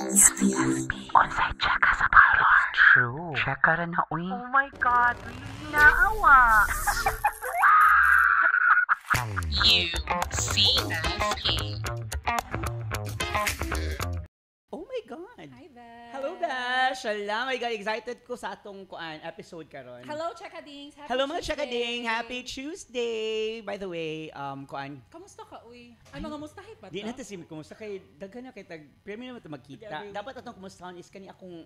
Onsay check ka sa parlor. True. Check ka rin na, uy. Oh my God, really naawa. UCSP. Oh my God! Hi, Besh. Hello, Besh! Alam, my God, excited ko sa atong episode karon. Hello, Chekadings. Happy Hello, mga Tuesday. Chekading! Happy Tuesday! By the way, Kamusta ka, uy? Ay, mga mustahit ba di to? natin si kumusta kay daghan na kay tag premium naman ito magkita. Dapat atong kumustahan is kani akong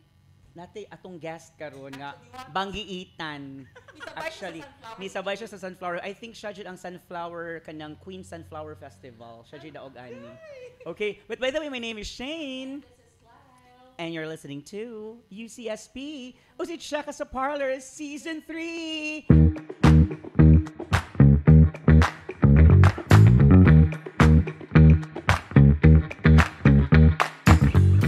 nate atong guest karon nga banggiitan. Actually, ni sabay siya sa Sunflower. I think siya jud ang Sunflower kanang Queen Sunflower Festival. Siya jud daog ani. Okay, but by the way, my name is Shane. And you're listening to UCSP. Usit siya ka sa Parlor Season 3.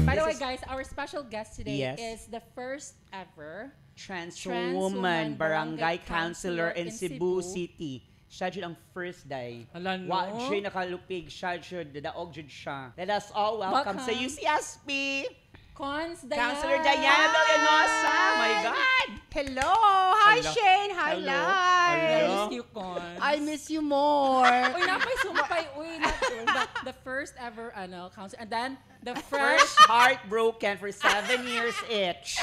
By the way, guys, our special guest today Yes. is the first ever Trans Woman Woman Barangay Barangay Councilor in in Cebu Cebu. City. Siya jud ang first day. Hala, no? Wa jud nakalupig, siya jud daog jud siya. Let us all welcome sa Welcome. UCSP. Cons Diane. Councilor Diana Villanosa. Oh my God. Hello! Hi, Hello. Shane! Hi, Hello. Lai! I Hello. miss you, Cons. I miss you more! Uy, napay sumpay. Uy, the first ever, council. And then, the First first... heartbroken for 7 years each.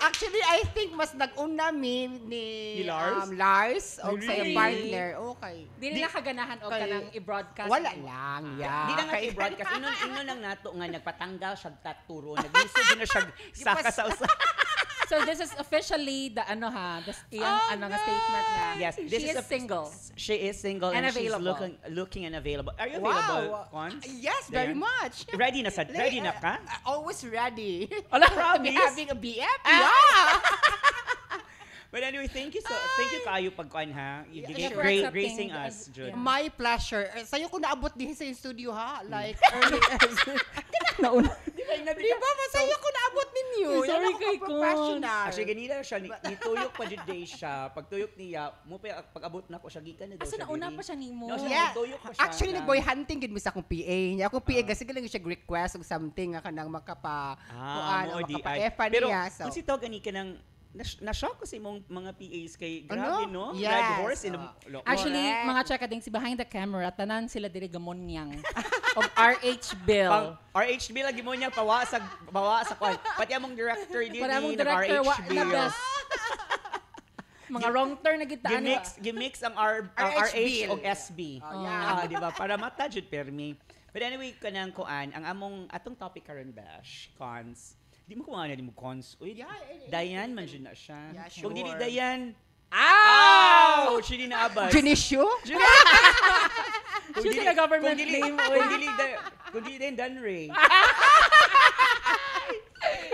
Actually, I think mas nag-una ni Ni Lars? Lars o sa Really? partner. Okay. Di nila kaganahan o Kay- kanang i-broadcast. Wala lang, yeah. Di na nga i-broadcast. Inon lang nato nga nagpatanggal siya taturo. Naglisod na siya saka sa usa. So this is officially the iyang statement nga. Yes, this She is a- single. She is single And and, she's available. looking and available. Are you available, Wow! Cons? Yes, very Diane? much. Ready na sa ready na ka? Always ready. Ala, promise. Having a BF? Yeah! But anyway, thank you kayo pagkuan ha. You Yeah, for great accepting gracing the- us, Jud. yeah. My pleasure. Sa'yo ko naabot din sa yung studio ha. Like, early. Nauna. Di ba? Sa'yo ko naabot ninyo. Sorry Yan ako kay professional. Actually, ganila siya, nituyok pa dyan day siya. Pagtuyok niya, mo pa pag-abot na ko siya, gikan na daw Asa siya. nauna diri. pa siya nimo? No, siya, Yeah. nagtuyok pa siya. Actually, na- nag-boy hunting gid mi sa akong PA. Niya akong PA kasi lang siya request og something nga kanang makapa mo di ay. makapa-efa Pero, niya. So, kung si to, gani ka nang, na-shock ko si mong mga PAs kay, Ano? grabe, no? Yes. Red horse in Actually, Correct. mga Chekadings, behind the camera, tanan sila diri gamon niyang. Of RH Bill. RHB lagi mo niya bawa sa kwan. Pati among director din Para mong ni director, RHB. na best. Mga wrong turn na gitaan. Gimix ang RH o SB. yeah. Di ba? Para mata jud permi. But anyway, kanang kuan, ang atong topic karon bash, cons. Di mo kuha na di mo cons. Uy, Yeah, Dayan man jud na siya. Yeah, Kung dili sure. Dayan, Ow! siya di naabas. Junisyo? Siya sila government name, uy. Kung dili din Danray.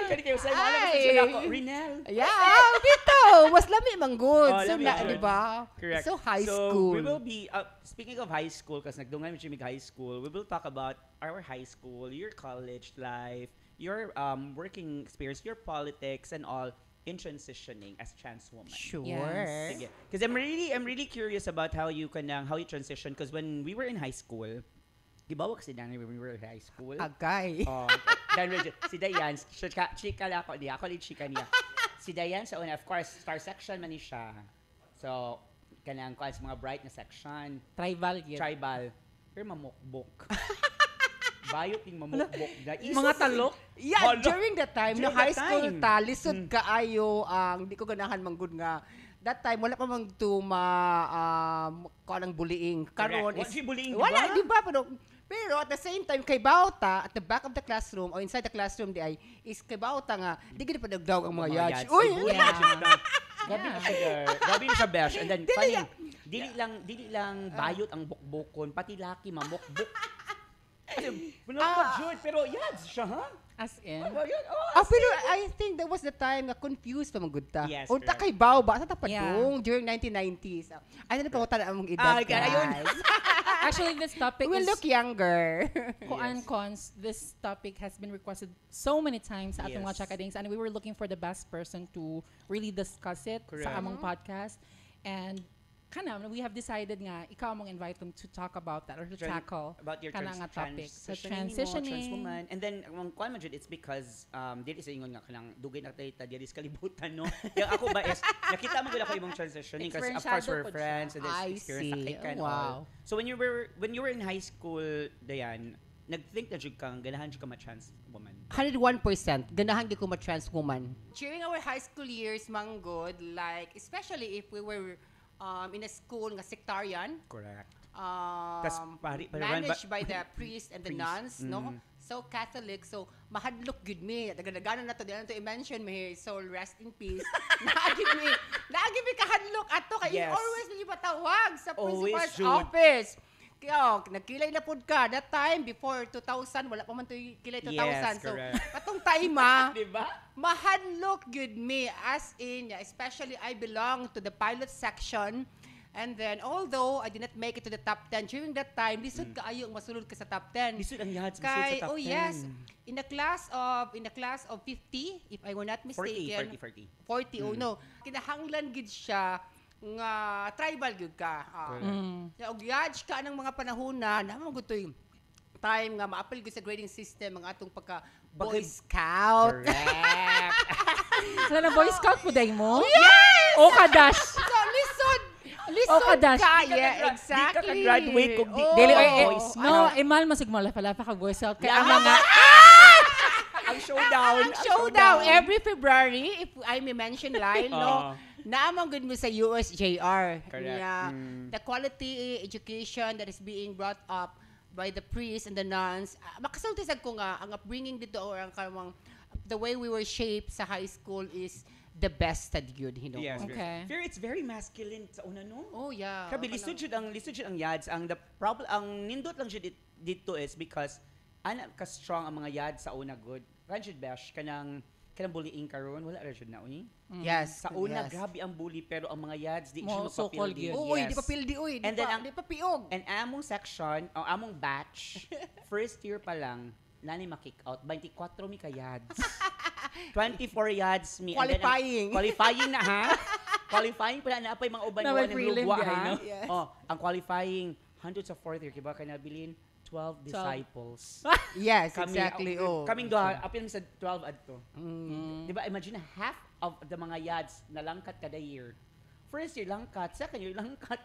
Kani kayo sa alam mo Ay. siya ako, Rinel. Yeah, dito. Mas lami mang good. Oh, So, lami na, good. di ba? Correct. So, high So, school. we will be, speaking of high school, kasi nagdungan mo siya high school, we will talk about our high school, your college life, your working experience, your politics, and all in transitioning as trans woman. Sure. Yes. Sige. Because I'm really curious about how you transition. Because when we were in high school, gibawa kasi Danny when we were in high school. Agay. Oh, si Dayan, chika lang ako niya. Ako din chika niya. Si Dayan sa una, of course, star section man ni siya. So, kanang sa mga bright na section. Tribal yun. Tribal. Pero mamukbok. Bayot yung mamukbok. Mga talok. Yeah, Hala. during that time, During no high that school time. ta, lisod kaayo ang di ko ganahan manggod nga. That time wala pa mang tuma kanang bullying. Karon Wala si bullying, di wala ba? di ba pero at the same time kay Bauta at the back of the classroom or inside the classroom di ay is kay Bauta nga di gid pa nagdaw ang mga yads. Uy, Gabi na siya, girl. Gabi na siya, besh. And then, funny, dili lang bayot ang bukbukon, pati laki mamukbuk. Pero yads siya, ha? As in. pero I think that was the time nga confused pa manggod ta. Yes, Unta correct. kay Bao ba sa tapadong Yeah. during 1990s. Ay na pa ta among edad. Okay, ayun. guys. Actually, this topic We is... look younger. Kuan Cons, this topic has been requested so many times sa atong Yes. mga Chekadings, and we were looking for the best person to really discuss it Correct. sa among podcast. And we have decided nga, ikaw mong invite them to talk about that or to tackle about your kana nga topic. So, trans transitioning. woman. And then, ang kuan man jud, it's because, dili sa ingon nga kanang dugay na tayo dili sa kalibutan, no? Yung ako ba is, nakita mo gud ako imong transitioning kasi of course we're Experienceado po friends siya. and then I experience see. na kay Oh, wow. So when you were in high school, Dayan, nag-think na jud kang ganahan jud ka ma-trans woman. 101% ganahan gyud ko ma-trans woman. During our high school years, manggod, like especially if we were in a school nga sectarian, Correct. Tas managed by the priest and the Priest, nuns, no? So Catholic, so mahadlok gud me. Daganagan na to, di na to i-mention me, soul rest in peace. Naagib mi kahadlok ato kay Yes. always mi patawag sa Always, principal's Jude. office. Kaya, nagkilay na pud ka. That time, before 2000, wala pa man to kilay 2000. Yes, so, correct. patong time, Di ba? mahadlok good me. As in, especially I belong to the pilot section. And then, although I did not make it to the top 10, during that time, lisod kaayo ang masulod ka sa top 10. Lisod ang yads Kay, sa top 10. oh yes, in the class of 50, if I were not mistaken, 40, oh no, kinahanglan gid siya nga tribal gyud ka. Og judge ka ng mga panahona, naman gud toy time nga maapil gyud sa grading system ang atong pagka Boy Scout. Correct. So, na Boy Scout po day mo? Yes! O kadash. So lisod Kadash. ka, Di yeah, ka exactly. ka-graduate kung di- Dili, Oh, eh, no, imal masigmala pala pa ka Boy Scout. Kaya ang Yeah. mga, Ang showdown. Ang showdown every February, if I may mention line, no, Oo. naamang good mo sa USJR. Correct. Yeah. The quality education that is being brought up by the priests and the nuns. Makasultisag ko nga, ang upbringing dito or ang kamang, the way we were shaped sa high school is the best that yun, you know. Yes. Okay. Very, it's very masculine sa una, no? Oh, yeah. Grabe, lisod jud ang yads. Ang the problem, ang nindot lang jud dito is because ana ka strong ang mga yads sa una good. Ranjud bash kanang bullying karon wala ra jud na uy. Yes. Sa una yes. grabe ang bully pero ang mga yads di Mo, jud so-called mapapildi. yun. Oo, di pa pildi, uy. And then ang- di pa piog. And among section, ang among batch, first year pa lang, nani ma-kick out. 24 mi ka yads. 24 yads mi. And then ang- Qualifying. Qualifying na ha? Qualifying pa na apay mga uban Na may prelim lugwa di ay, ha? no? Yes. Oh, ang qualifying hundreds of fourth year kiba kay nabilin 12 disciples. Yes, exactly. Oh. Kaming duha apil mi sa 12 adto. Mm. Di ba imagine half of the mga yads na langkat kada year. First year langkat, second year langkat,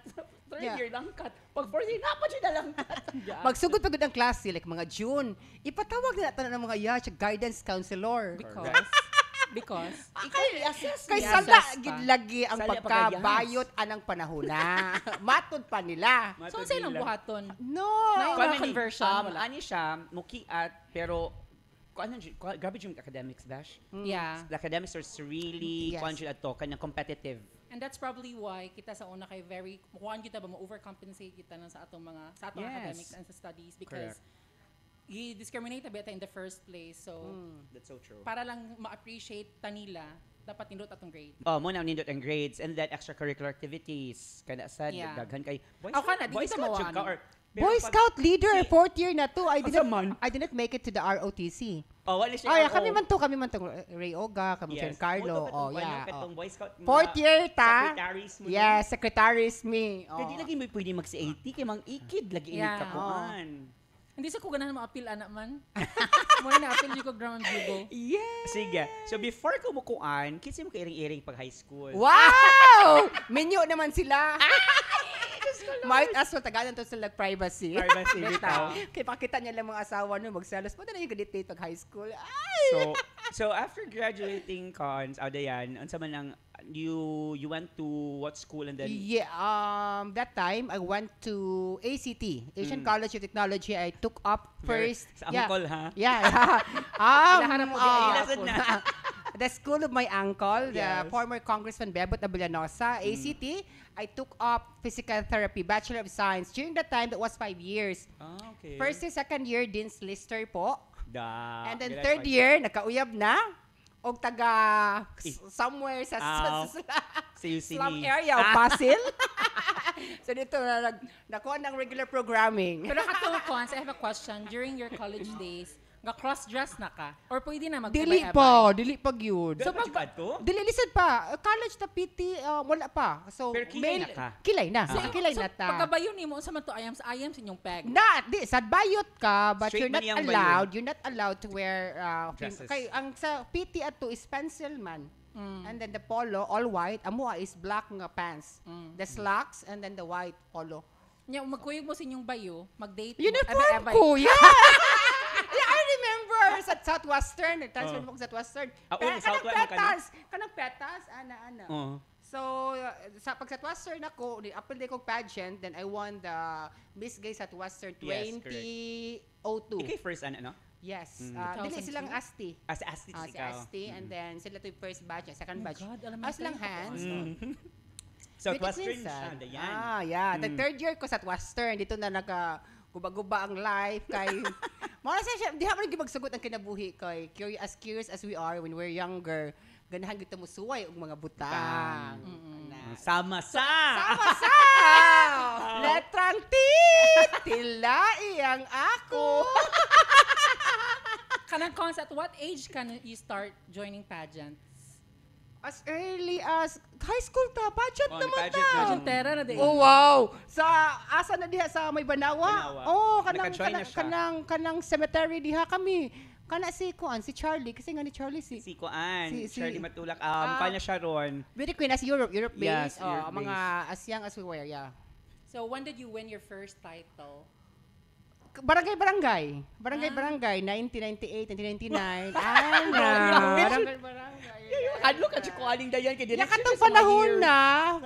third Yeah. year langkat. Pag fourth year pa siya na langkat. Magsugod pagod ang klase, like mga June, ipatawag na natin ng mga yacht, guidance counselor. because, Ikaw i-assess Kay niya. sala Assess pa. gid lagi ang Sala pagkabayot anang panahona. Matod pa nila. so, sa'yo nang buhaton? No. May Kuan mga man ni, conversion, wala. Ani siya, mukiat, pero grabe yung academics, Dash. Yeah. The academics are really, Yes. kuan siya ato, kanyang competitive. And that's probably why kita sa una kay very kuan kita ba mo-overcompensate kita na sa atong Yes. academics and sa studies because i-discriminate na beta in the first place. So That's so true. para lang ma-appreciate ta nila dapat nindot atong grade. Oh, muna nindot ang grades and then extracurricular activities. Kada sad, Yeah. daghan kay Boy Ako na, di Boy kita Scout mawaan. jud ka, or- Boy pero pag- Scout leader, fourth year na to. Asa man? I didn't make it to the ROTC. Oh, wala siya. Oh, yeah, oh. kami man to. Ray Oga, kami Yes. Giancarlo. Moto Oh, katong yeah. katong Boy Scout. Fourth year ta. Secretaries mo. Yes, secretaries me. Kaya di Oh. lagi mo pwede mag-80 kay mang ikid lagi init Yeah. ka kuan. Hindi sa ko ganahan ma-appeal anak man. Muna na-appeal yung ko ground bugle. Yes. Sige. So before ko mukuan, kinsa mo kairing-iring pag high school? Wow! Menyo naman sila. Might as well, tagalan to sila privacy. Privacy bitaw. Kaya pakita niya lang mga asawa no, magsalos. Pwede na yung gadit pag high school. Ay! So after graduating cons, yan, unsa man ang you went to what school and then Yeah, that time I went to ACT, Asian College of Technology. I took up first. sa angkol ha? Yeah. Lahanap mo di Ilasad na. The school of my uncle, the Yes. former Congressman Bebot Abellanosa, ACT. I took up physical therapy, Bachelor of Science. During that time, that was 5 years. Ah, okay. First and second year, Dean's Lister po. And then Good third advice. year, nakauyab na. O taga somewhere sa Sa UCD. slum area o Pasil. So dito nakuha ng regular programming. Pero katong cons, I have a question. During your college days, Nga cross-dress na ka? Or pwede na Dili mag-ebay-ebay? pa gyud. So, pag to? Dili lisod pa. College na PT, wala pa. So, Pero kilay na ka? Kilay na. So, Kilay so na ta. pagkabayo ni mo, sa man to ayam sa inyong peg? Sad bayot ka, but Straight you're not man yang allowed. You're not allowed to wear Dresses. kay ang sa PT ato is pencil man. And then the polo all white, amo is black nga pants. The slacks and then the white polo. Nya magkuyog mo sa inyong bayo, mag-date mo, Uniform ebay-ebay. ko, yeah. Yeah, I remember sa Southwestern, transfer mo ko sa Southwestern. Kanang petas, ana. So, sa pag Southwestern ako, apple day kong pageant, then I won the Miss Gay Southwestern Yes, 2002. Ikay first, ano? Yes. 2002? Dili silang Asti. As Asti Si ikaw. Asti, and then sila to yung first batch, second batch. God, alam mo As lang tayo. hands. Southwestern siya, dayan. Yeah. The third year ko sa Western, dito na guba-guba ang life kay mara siya, di ha man magsugot ang kinabuhi kay curious as we are when we're younger. Ganahan kita mo suway og mga butang. Sama-sa! Letrang T! Tilai ang ako! Kanang cons, at what age can you start joining pageants? As early as high school ta, pageant Oh, naman pageant ta. na. Pageantera na din. Oh wow. Sa asa na diha sa May Banawa? Banawa. Oh, Naka-join na siya. kanang cemetery diha kami. Kana si Charlie kasi nga ni Charlie si Si Kuan, Si- Shirley si- Matulak, kanya siya ron. Beauty Queen as Europe Yes, based. Europe Mga as young as we were, yeah. So when did you win your first title? Barangay, 1998, 1999. Ay, barangay. Adlo ka siya kualing dayan kay Ya katong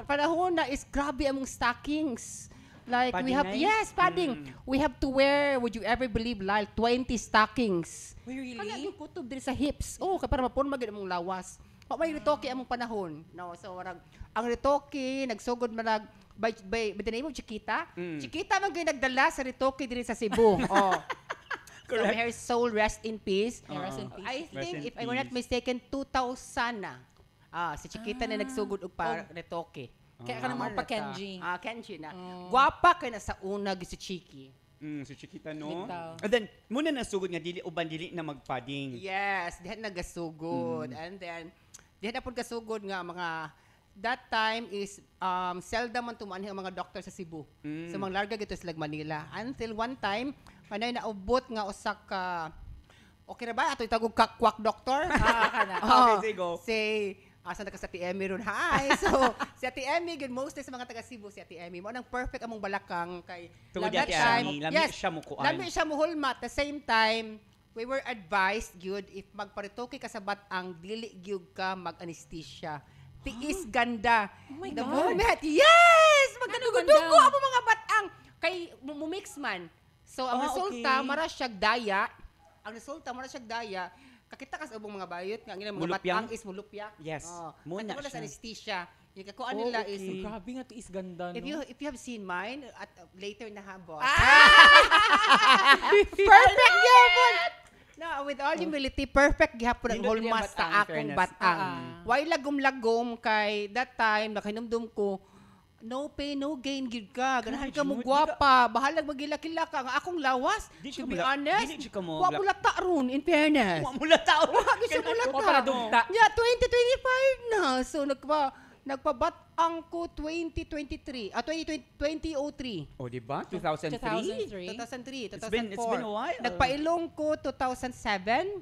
panahon na is grabe among stockings. Like we have Padding padding. We have to wear, would you ever believe, Lyle, 20 stockings. Really? Kana yung kutob diri sa hips. Oh, kay para mapon magid among lawas. Pa may retoke among panahon. No, so ang retoke nagsugod man by the name of Chiquita. Chiquita man gyud nagdala sa retoke diri sa Cebu. Oh. So her soul rest in peace. Rest in peace. I Rest think in if I were not peace. mistaken 2000 na. Si Chiquita na nagsugod og retoke. Kaya ka naman pa Kenji. Kenji na. Gwapa kay na sa una si Chiki. Si Chiquita, no? Bitaw. And then, muna nasugod nga, dili na magpadding. Yes, dihan nagasugod. And then dihan na pud kasugod nga mga that time is seldom man tumaan ang mga doktor sa Cebu. So mga larga gito sila Manila. Until one time, manay naubot nga usa ka okay na ba ato itagog kakwak doktor? Okay, sige, go. Say asa na ka sa TME ron. Hi. So, si Ate Emmy, good mostly sa mga taga Cebu si Ate Emmy. Mo nang perfect among balakang kay Tungod that Ate time. Emmy, lami siya mukuan. Lami siya muhulmat. At the same time, we were advised, good, if magparitoke ka sa batang, dili gyud ka mag-anesthesia. Tiis ganda. Oh my The God. moment, yes! Ano Magkadugo-dugo ganda? ang mga batang. Kay mumix man. So, ang resulta, okay. mara siyag daya. Ang resulta, mara siyag daya. Kakita ka sa ubong mga bayot, nga mga Mulupyang? batang is mulupyak. Yes. Muna Muna sa siya. anesthesia. Yung kakuan nila is, Grabe nga tiis ganda, no? if you have seen mine, at later na ha, boss. Perfect gyapon. No, with all humility, perfect gyapon ang Nindot niya hulmas batang, sa akong fairness. batang. Why lagom-lagom kay that time nakinumdum ko no pain, no gain gid ka. Ganahan ka mo Jud, gwapa. Bahalag magilakila ka. Ang akong lawas, Di to siya be mula- honest, dili siya ka mo wa glak- mulata ron, in fairness. Wa mula tao. Wa siya mulata. Wa para dugta. Yeah, 2025 na. So, nagpabatang ko 2023. 2003. O, diba? 2003? 2003. 2003, 2004. It's been a while. Nagpailong ko 2007.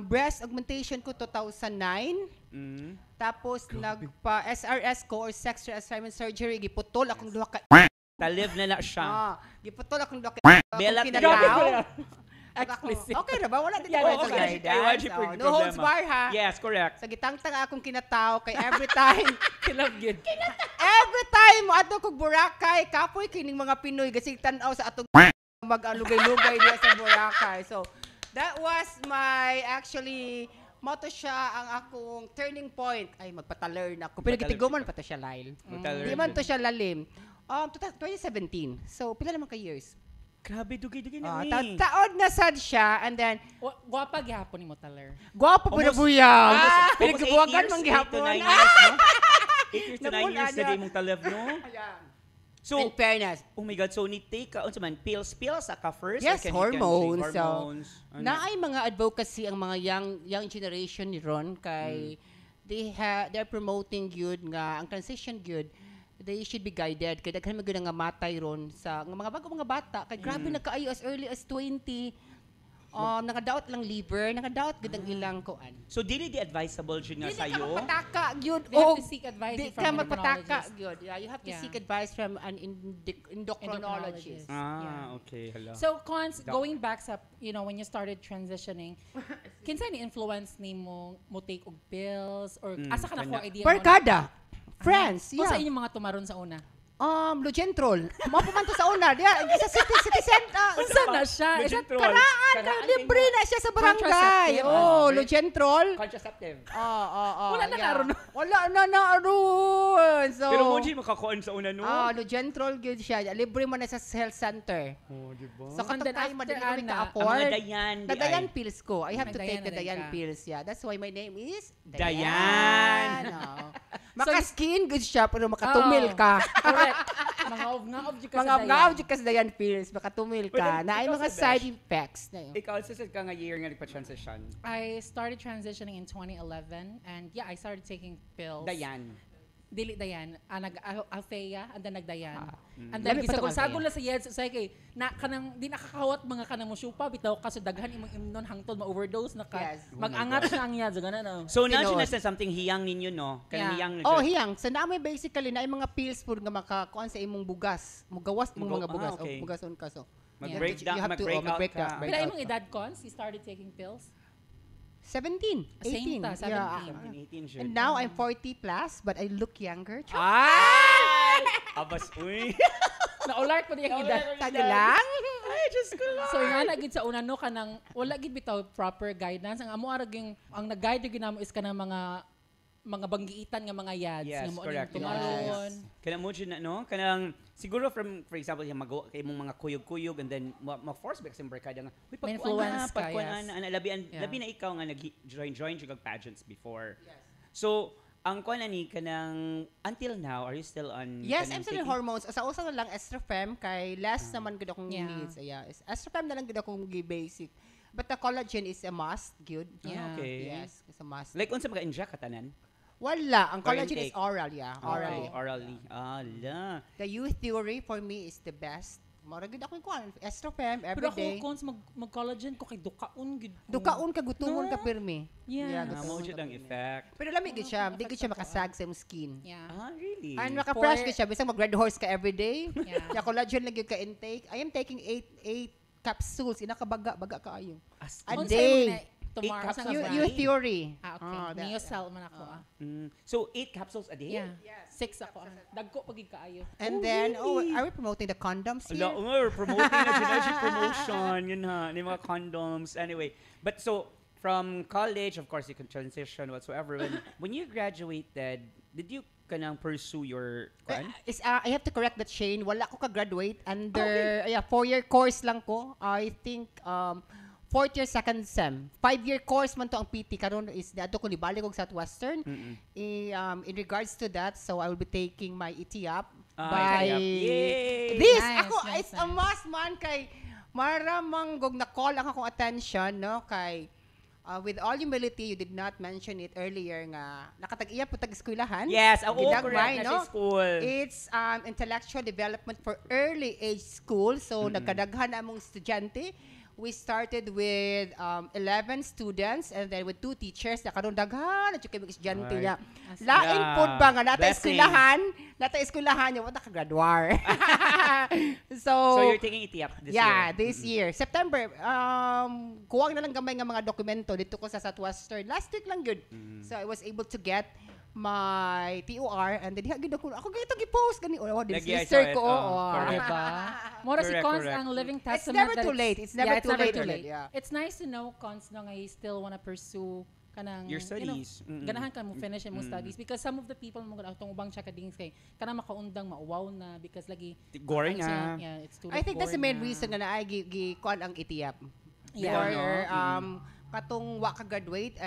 Breast augmentation ko 2009. Tapos nagpa-SRS ko or sex reassignment surgery. Giputol akong duha ka. Talib na na siya. Giputol akong duha ka. Belat na kinalaw. Explicit. Okay na ba? Wala din Yeah, tayo okay. sa guidance. Kay YG No holds bar ha. Yes, correct. Sa gitangtang akong kinataw kay every time. Kilab yun. Every time ato kog Boracay, kapoy kining mga Pinoy gasig tan-aw sa atong mag-lugay-lugay diya sa Boracay. So, that was my actually moto siya ang akong turning point. Ay, magpataler na ako. Pero Magpataler gitiguman siya. pa to siya, Lyle. Magtaler Di man din. to siya lalim. 2017. So, pila naman ka years? Grabe, dugi-dugi na eh. Taon na sad siya, and then, Gwapa gihapon ni mo, Taler. gwapo po na Almost- buyang. Almost Pinagbuwagan 8 mang years, gihapon. 8 to 9 years, no? 8 years to 9 Namula years na na. di mong talab, no? Ayan. So, In fairness. oh my God, so ni-take ka, unsa man, pills aka first? Yes, or can you hormones. take hormones? So, na ay mga advocacy ang mga young generation ni Ron kay they're promoting good nga ang transition good they should be guided kay daghan magud nga matay ron sa nga mga bago mga bata kay grabe nakaayo as early as 20 nakadaot lang liver nakadaot gud ang ilang kuan. So, dili di advisable dyan nga Dili sa'yo? ka magpataka gyud. They have to seek advice Di from ka an magpataka endocrinologist. gyud. Yeah, you have to Yeah. seek advice from an endocrinologist. Endocrinologist. Okay, hala. So, Cons, Doc. going back sa, when you started transitioning, kinsa ni influence ni mo take og pills or asa ka na ko kanya. idea Barkada. Friends, Kung sa yeah. inyong mga tumaron sa una? Lugentrol. Mo pumanto sa una. Diya, sa city center. Unsa na siya? Is that Lugentrol. Karaan ka, libre na siya sa barangay. Contraceptive. Oh, Lugentrol. Contraceptive. Wala na naroon. Wala na naroon. So, Pero mo dyan makakuan sa una, no? Lugentrol good siya. Libre mo na sa health center. Oh, diba? So, And katong then tayo after, madali kami Ana, ka-afford. Ang mga Dayan, di Dayan ay. pills ko. I have May to take Dayan the na din Dayan ka. pills. Yeah, that's why my name is Dayan. Oh. Maka-skin good siya pero makatumil Oh. ka. Correct. Mga of ka Mga sa ngaw dayan. kas Dayan pills, makatumil But ka. then, Na ay ikaw mga sa side Besh. effects na yun. Ikaw, sa ka nga year nga nagpa-transition. I started transitioning in 2011 and yeah, I started taking pills. Dayan. Dili dayan, Althea, and then nagdayan. And Lami then pa tong gisagol-sagol na sa Yeds, say kay na kanang di nakakawat mga kanang musyupa bitaw kaso daghan imong imnon hangtod ma-overdose na ka. Yes. Mag-angat na ang Yeds ganun no. So, na Tinuod. siya na something hiyang ninyo, no? Kanang Yeah. hiyang na Oh, siya. hiyang. Sa namin basically na ay mga pills po nga makakuan sa imong bugas. Mugawas imong mga bugas. okay. O bugason ka so. Mag-break You down, have to, mag-break out mag-break ka. down, break Pila out imong ka. edad Cons, you started taking pills? 17, 18. Same ta, 17. Yeah. 17, 18 siya. And now I'm 40 plus but I look younger. Ay! Abas, uy. Naular ko diyang edad. Taga lang. Ay, Diyos ko lang. So nga na gid sa una no kanang wala gid bitaw proper guidance ang amo ara ging ang nag-guide gyud namo is kanang mga banggiitan nga mga yads Yes, nga mo correct. tumaron. Kanang mo na, no? Kanang, siguro for example, yung magawa kay mong mga kuyog-kuyog and then ma-force back sa barkada nga, uy, May pagkuan influence ka, pagkuan yes. na, Yeah. labi na ikaw nga nag-join yung pageants before. So, ang kuan ni kanang, until now, are you still on? Yes, kanang I'm still in taking- hormones. Sa usa na lang estrofem kay less naman gud akong Yeah. needs. Yeah, estrofem na lang gud akong basic. But the collagen is a must, good. Yeah. Okay. Yes, it's a must. Like, unsa maka-inject ka tanan? Wala, ang Or collagen intake? is oral, yeah, orally. Okay, orally. Ala. The youth theory for me is the best. Mara gud ako kuan, estrofem Pero every ako day. Cons mag-collagen ko kay dukaon gid. ko. Dukaon ka gutumon No. ka pirmi. Yeah. Ah, mo gutumon siya ka ang pirmi. effect. Pero lamig gid siya, di gid siya makasag sa imong skin. Yeah. Ah, really? And maka-fresh For- gid siya bisag mag-red horse ka every day. Yeah. Ya collagen lang gyud ka intake. I am taking 8 capsules ina ka baga kaayo. As A Unsa day. imong na- Tomorrow capsules sa a nga day? Youth theory. Okay. Neocell man ako So, 8 capsules a day? Yeah. 6 ako. Dagko pagig kaayo. And then, are we promoting the condoms here? Ala, we're promoting na synergy promotion, yun ha, ni mga condoms. Anyway, but so, from college, of course, you can transition whatsoever. When you graduated, did you kanang pursue your, I have to correct that, Shane. Wala ko ka-graduate under, 4-year course lang ko. I think, 4th year, 2nd sem. 5-year course man to ang PT. Karon is, ato ko nibalik og Southwestern. In regards to that, so I will be taking my ETIAP by ETIAP. Yay! this. Nice, Ako, nice, it's a nice. must man kay maramang gog na-call ang akong attention, no? Kay, with all humility, you did not mention it earlier nga, nakatag-iya po tag-eskwelahan. Yes, Gidagmay, correct, no? nasa school. It's intellectual development for early age school. So, nagkadaghan among estudyante. We started with 11 students and then with 2 teachers. Nakaroon daghan at yung kay mga estudyante Right. niya. Lain Yeah. po ba nga, nata Blessing. eskwelahan niya, wala ka-graduar. So You're taking ETIAP this year? this year. September, kuwang na lang gamay nga mga dokumento dito ko sa Southwestern. Last week lang good. So I was able to get my TOR and then gid ako gito gi-post gani this Lagi, I sister saw it. ko. Correct. Diba? Mora si Correct, Cons correct. ang living It's testament. never that too late. It's never too late. Yeah. It's nice to know, Cons, no, nga you still wanna pursue kanang Your you know, studies. ganahan ka mo finish mo studies because some of the people mo atong ubang chakadings kay kana makaundang mauwaw na because lagi Gore ano na. siya, yeah, it's too I think that's the gore main na. reason nga naay gi kuan ang ETIAP. Yeah. For katong wa ka graduate,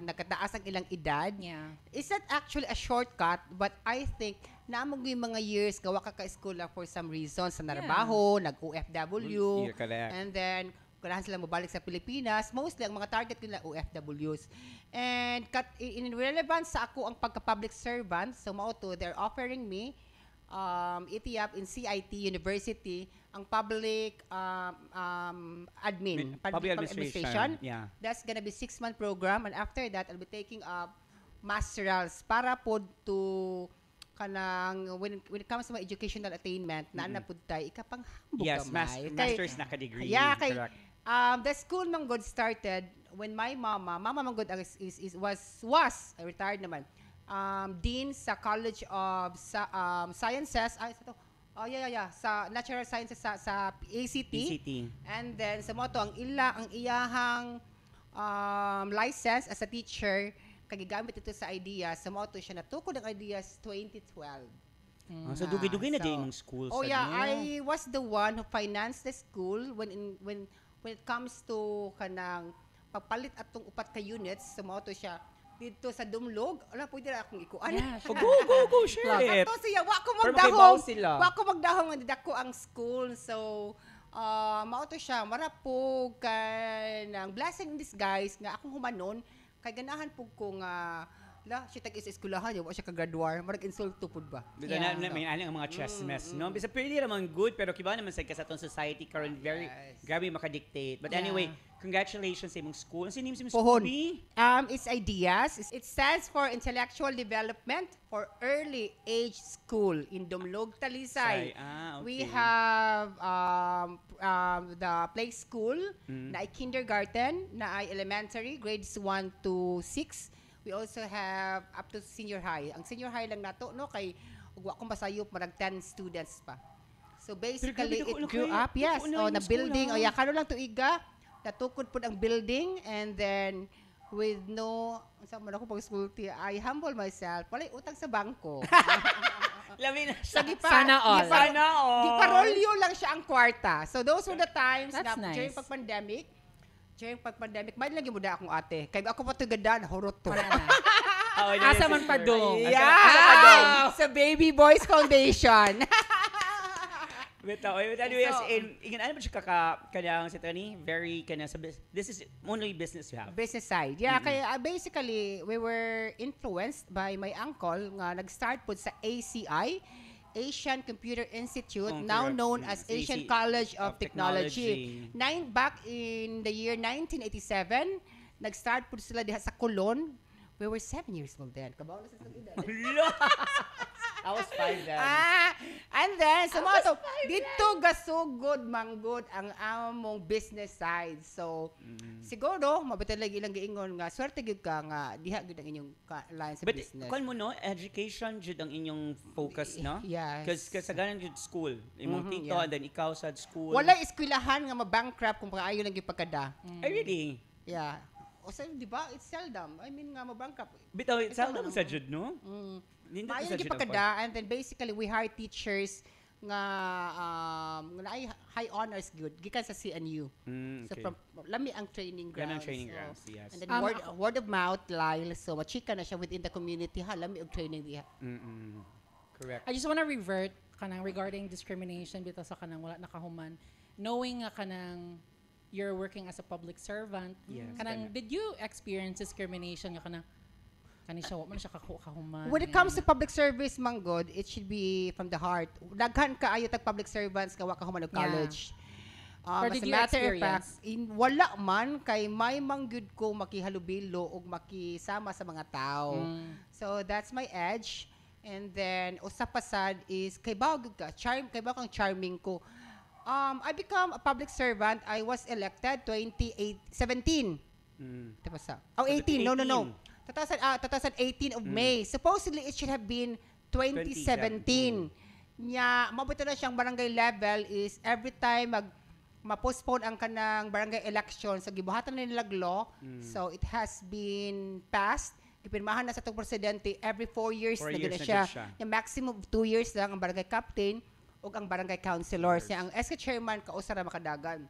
nagkataas ang ilang edad. Yeah. It's not actually a shortcut, but I think naamong yung mga years gawa ka ka-school lang for some reason sa narabaho, nag-OFW, and then kailangan sila mabalik sa Pilipinas. Mostly, ang mga target nila OFWs. And in relevance sa ako ang pagka-public servant, so mauto, they're offering me ETIAP in CIT University, ang public public administration. Yeah. That's gonna be 6-month program, and after that, I'll be taking up masterals para po to kanang when it comes to my educational attainment na pud tay ikapanghambog Yes, gamay. master's na ka-degree. Yeah, kay Correct. the school man good started when my mama man good was retired naman. Dean sa College of Sciences sa Natural Sciences sa ACT. And then sa moto ang iyahang license as a teacher kagigamit ito sa ideas. Sa moto siya natukod ang ideas 2012. So dugay-dugay na din ng school. I was the one who financed the school when it comes to kanang pagpalit atong upat ka units. Sa moto siya dito sa Dumlog, wala pwede ra akong ikuan. Yeah, go, share it. Ato siya, wa ko magdahong nga dako ang school. So, mao to siya, marapog kay nang blessing in disguise nga akong humanon kay ganahan pug ko nga siya tag-isa eskwelahan, wa siya ka-graduar, marag insulto pud ba? May ang mga chess mess, no? Bisa pwede naman good, pero kiba naman sa kasatong society karon very grabe makadictate. But anyway, congratulations sa imong school. Ano name sa school? It's IDEAS. It stands for Intellectual Development for Early Age School in Dumlog, Talisay. Okay. We have the play school, na ay kindergarten, na ay elementary, grades 1 to 6. We also have up to senior high. Ang senior high lang nato, no, kay ugwa kong pasayop, marag 10 students pa. So basically, it grew up, na building. Kano lang tuiga, natukod po ang building, and then with saan man ako pag-school, I humble myself, walay utang sa bangko. Labi na siya. Sana all. Giparolyo lang siya ang kwarta. So those were the times That's na nice. during pag-pandemic, may lagi mo da akong ate. Kaya ako pa ganda, nahurot to. Asa man pa do. Yeah! Sa Baby Boys Foundation. Anyway, ano ba siya kanyang sa Tony? Very kanyang sa this is only business you have. Business side. Yeah, kaya basically, we were influenced by my uncle nga nag-start po sa ACI, Asian Computer Institute, now known as Asian College of Technology. Back in the year 1987, nag-start po sila diha sa Colon. We were 7 years old then. Kabaw na sa edad. I was 5 then. And then, dito gasugod, manggod ang among business side. So, siguro, mabitan lagi ilang giingon nga, swerte gyud ka nga, diha gyud ang inyong line sa business. But, mo no, education jud ang inyong focus, no? Yes. Because kasaganan jud school. Imong tito, and then ikaw sa school. Wala eskwelahan nga mabankrupt kung paayo lang yung pagkada. Really? Yeah. O sa di ba? It's seldom. I mean nga mabankrupt. Bitaw, seldom sa jud, no? Maayo lang yung pagkada, and then basically we hire teachers nga ay high honors good gikan sa CNU. So from lami ang training grounds. Yes. And then word of mouth Lyle, so machika na siya within the community, lami og training diha. Correct. I just want to revert kanang regarding discrimination bitaw sa kanang wala nakahuman, knowing nga kanang you're working as a public servant. Yes, kanang did you experience discrimination nga kanang kanisya wa man siya kahuman? When it comes to public service, manggod, it should be from the heart. Daghan ka ayo tag public servants nga wa ka human og college. Or did as a you matter of experience? fact, wala man kay may manggod ko makihalubilo og makisama sa mga tao. So that's my edge. And then usa pa sad is kay bawag ka kang charming ko. I become a public servant. I was elected 2017. Diba sa? 18. No. 2018 of May. Supposedly, it should have been 2017. Nya, mabuti na siyang barangay level is every time ma-postpone ang kanang barangay election sa gibuhatan na nilag law. So, it has been passed. Ipirmahan na sa itong presidente every 4 years na gano'n siya. Yung maximum of 2 years lang ang barangay captain o ang barangay councilors. Ang SK chairman, kausa na makadagan.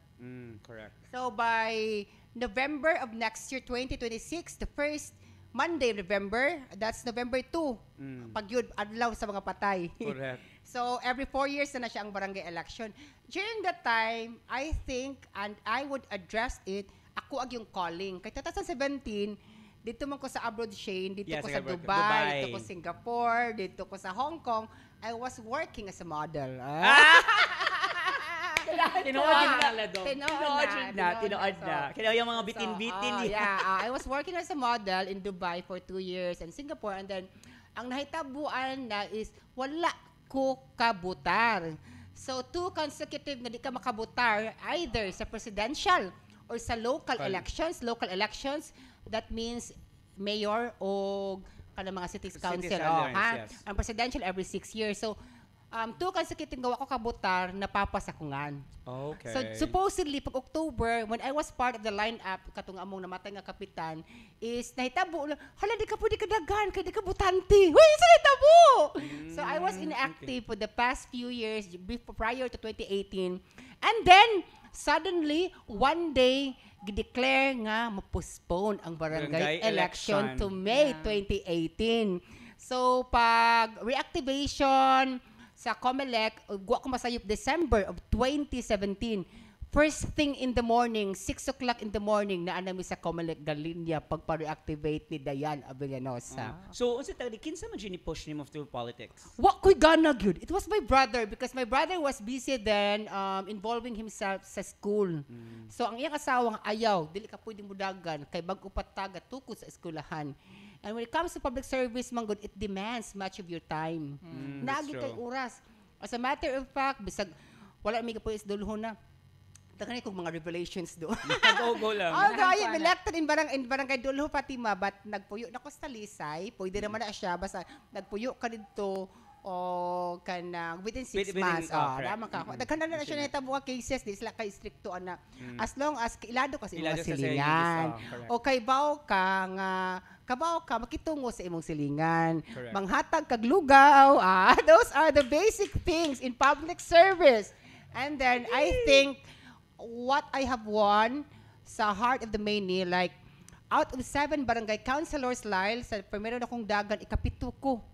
Correct. So by November of next year, 2026, the first Monday of November, that's November 2. Pag yun, adlaw sa mga patay. Correct. So, every 4 years na siya ang barangay election. During that time, I think, and I would address it, ako ag yung calling. Kay 2017, dito man ko sa abroad, Shane, dito ko sa Dubai, dito ko Singapore, dito ko sa Hong Kong, I was working as a model. Tinood na. Tinood na. Kaya yung mga bitin-bitin. I was working as a model in Dubai for 2 years and Singapore, and then ang nahitabuan na is wala ko kabutar. So 2 consecutive na di ka makabutar either sa presidential or sa local elections. That means mayor o kanang mga city council. Yes. Ang presidential every 6 years. So 2 consecutive gawa ko kabutar, napapas ako ngan. Okay. So supposedly pag October, when I was part of the lineup katong among namatay nga kapitan, is nahitabo lang, hala di ka pwede kadagan, kay di ka butante. Hoy, sa nahitabo. So I was inactive for the past few years prior to 2018. And then suddenly one day gideclare nga ma-postpone ang barangay election to May 2018. So pag reactivation sa Comelec, guwa ko masayop December of 2017. First thing in the morning, 6 o'clock in the morning, naanami sa Comelec Galicia pagpa-reactivate ni Dayan Avellanosa. So, unsa tawag kinsa man ni push nimo to politics? Wa ko'y gana gyud. It was my brother because my brother was busy then involving himself sa school. So, ang iyang asawang ayaw, dili ka pwedeng mudagan kay bag-o pataga tukod sa eskwelahan. And when it comes to public service, manggod, it demands much of your time. Naagi kay oras. As a matter of fact, bisag wala mi kapulis dulhon na. Tagani kog mga revelations do. Go lang. I am elected in barangay Dulho Fatima, but nagpuyo na ko sa Lisay. Pwede naman na siya basta nagpuyo ka dito o kanang within 6 months. Naman ka. Nagkana na siya na itabo cases, di sila kay stricto ana. As long as ilado ka sa imong silingan. O kay baw ka nga kabaw ka makitungo sa imong silingan. Correct. Manghatag kag lugaw. Those are the basic things in public service. And then I think what I have won sa Heart of the Maini, like out of 7 barangay councilors, Lyle, sa primero na kong dagan, ikapito ko.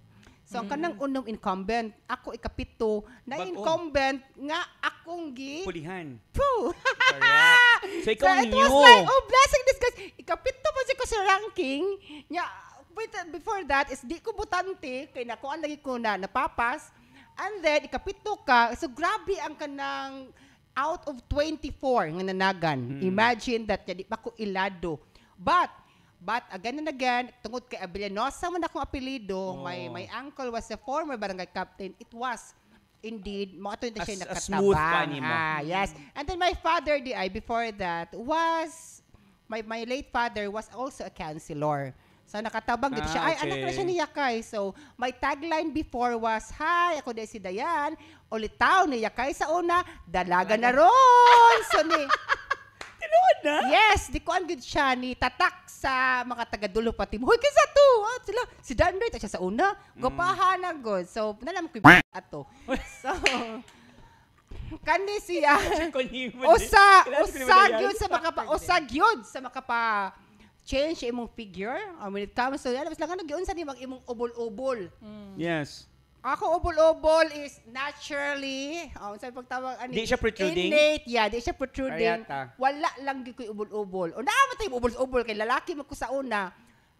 So, ang kanang unong incumbent, ako ikapito, na incumbent nga akong pulihan. Poo! Correct. So, ikaw it was like, blessing this guys. Ikapito pa siya ko sa ranking. Before that, is di ko butante, kaya nakuan lagi ko na napapas. And then, ikapito ka. So, grabe ang kanang out of 24 nga nanagan. Imagine that, di pa ko ilado. But again and again, tungod kay Avellanosa man akong apelido, my uncle was a former barangay captain. It was indeed mo ato na siya nakatabang. Yes. And then my father before that was my late father was also a councilor. So nakatabang dito siya. Ay, anak na siya ni Yakay. So my tagline before was, "Hi, ako si Dayan. Ulitaw ni Yakay sa una, dalaga na ron." So ni na? Yes, di ko ang good siya ni tatak sa mga taga-Dulho Fatima. Hoy, kinsa to? Sila, si Dan Ray, siya sa una. Gopahan na good. So, nalam ko yung ato. So, kani siya. Usag yun sa makapa change imong figure. When it comes to, mas lang nag-iun sa mag imong ubol-ubol. Yes. Ako, ubol-ubol is naturally, sa pagtawag, di siya protruding? Innate, di siya protruding. Wala lang di ko'y ubol-ubol. O naman tayo ubol-ubol, kay lalaki mo ko sa una.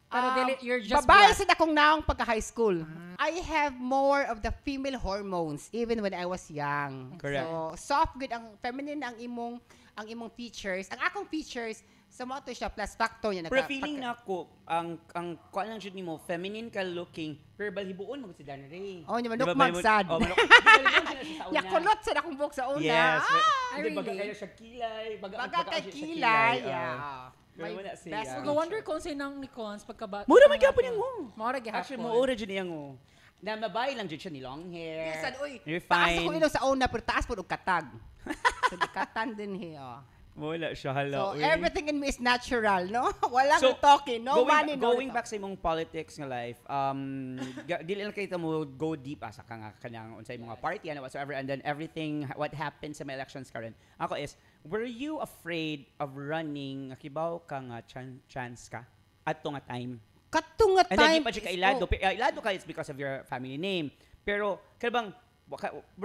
Pero you're just babae sa akong naong pagka-high school. I have more of the female hormones, even when I was young. Correct. So, soft good, ang feminine ang imong features. Ang akong features, sa mga to siya, plus factor niya. Pero feeling na ako, ang kuan lang jud nimo, feminine ka looking, pero balhibuon mo si Dan Ray. Niya manok magsad. Yakulot sa akong buhok sa una. Yes. Really? Baga kayo siya kilay. Baga kay kilay. My best. Mag-wonder kung sinang ni Cons pagkabata. Mura magyapon yung mo. Mura gyapon. Actually, mura jud niyang mo. Na mabay lang jud siya ni long hair. Yes, you're taas fine. ako ilo sa una, pero taas po og katag. So, dikatan din hiya. Wala siya, hala. So, everything in me is natural, no? Walang talking, no money, no. Going back sa imong politics nga life, dili lang kita mo go deep sa kanang unsay mga party and whatsoever, and then everything, what happened sa my elections karon. Ako is, Were you afraid of running, kibaw ka nga chance ka? At nga time. Kato nga And then, di time. pa siya ka ilado. Ilado ka, it's because of your family name. Pero, kaya bang,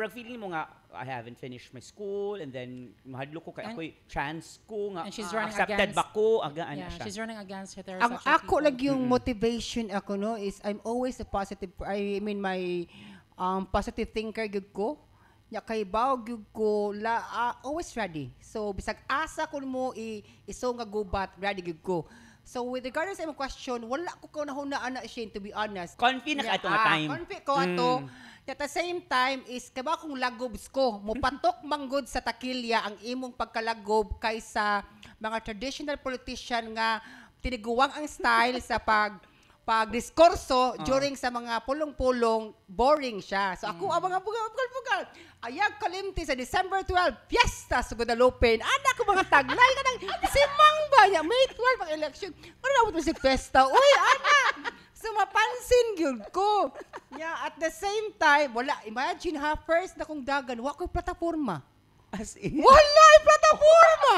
feeling mo nga, I haven't finished my school, and then, mahadlo ko kay ako'y chance ko nga, And she's running accepted against- ba ko, Yeah, siya. she's running against Ang heterosexual ako people. lang yung motivation ako no is I'm always a positive I mean my positive thinker gyud ko. Nya kay baw gyud ko always ready. So bisag asa ko mo iso nga gubat ready gyud ko. So with regards sa imong question, wala ko kaunahunaan na Shane, to be honest. Confident ka ito nga time. Confident ko ato. At the same time is kaba kung lagobs ko, mupatok manggod sa takilya ang imong pagkalagob kaysa mga traditional politician nga tiniguwang ang style sa pagdiskurso during sa mga pulong-pulong, boring siya. So ako ang mga bugal-bugal. Ayag kalimti sa December 12, Fiesta sa Guadalupe. Anak ko mga taglay ka ng simang ba niya? May 12 ang election. Ano na mo si Fiesta? Uy, anak! So mapansin yun ko. Yeah, at the same time, wala, imagine ha, first na kong dagan, wala ko plataforma. As in? Wala yung plataforma!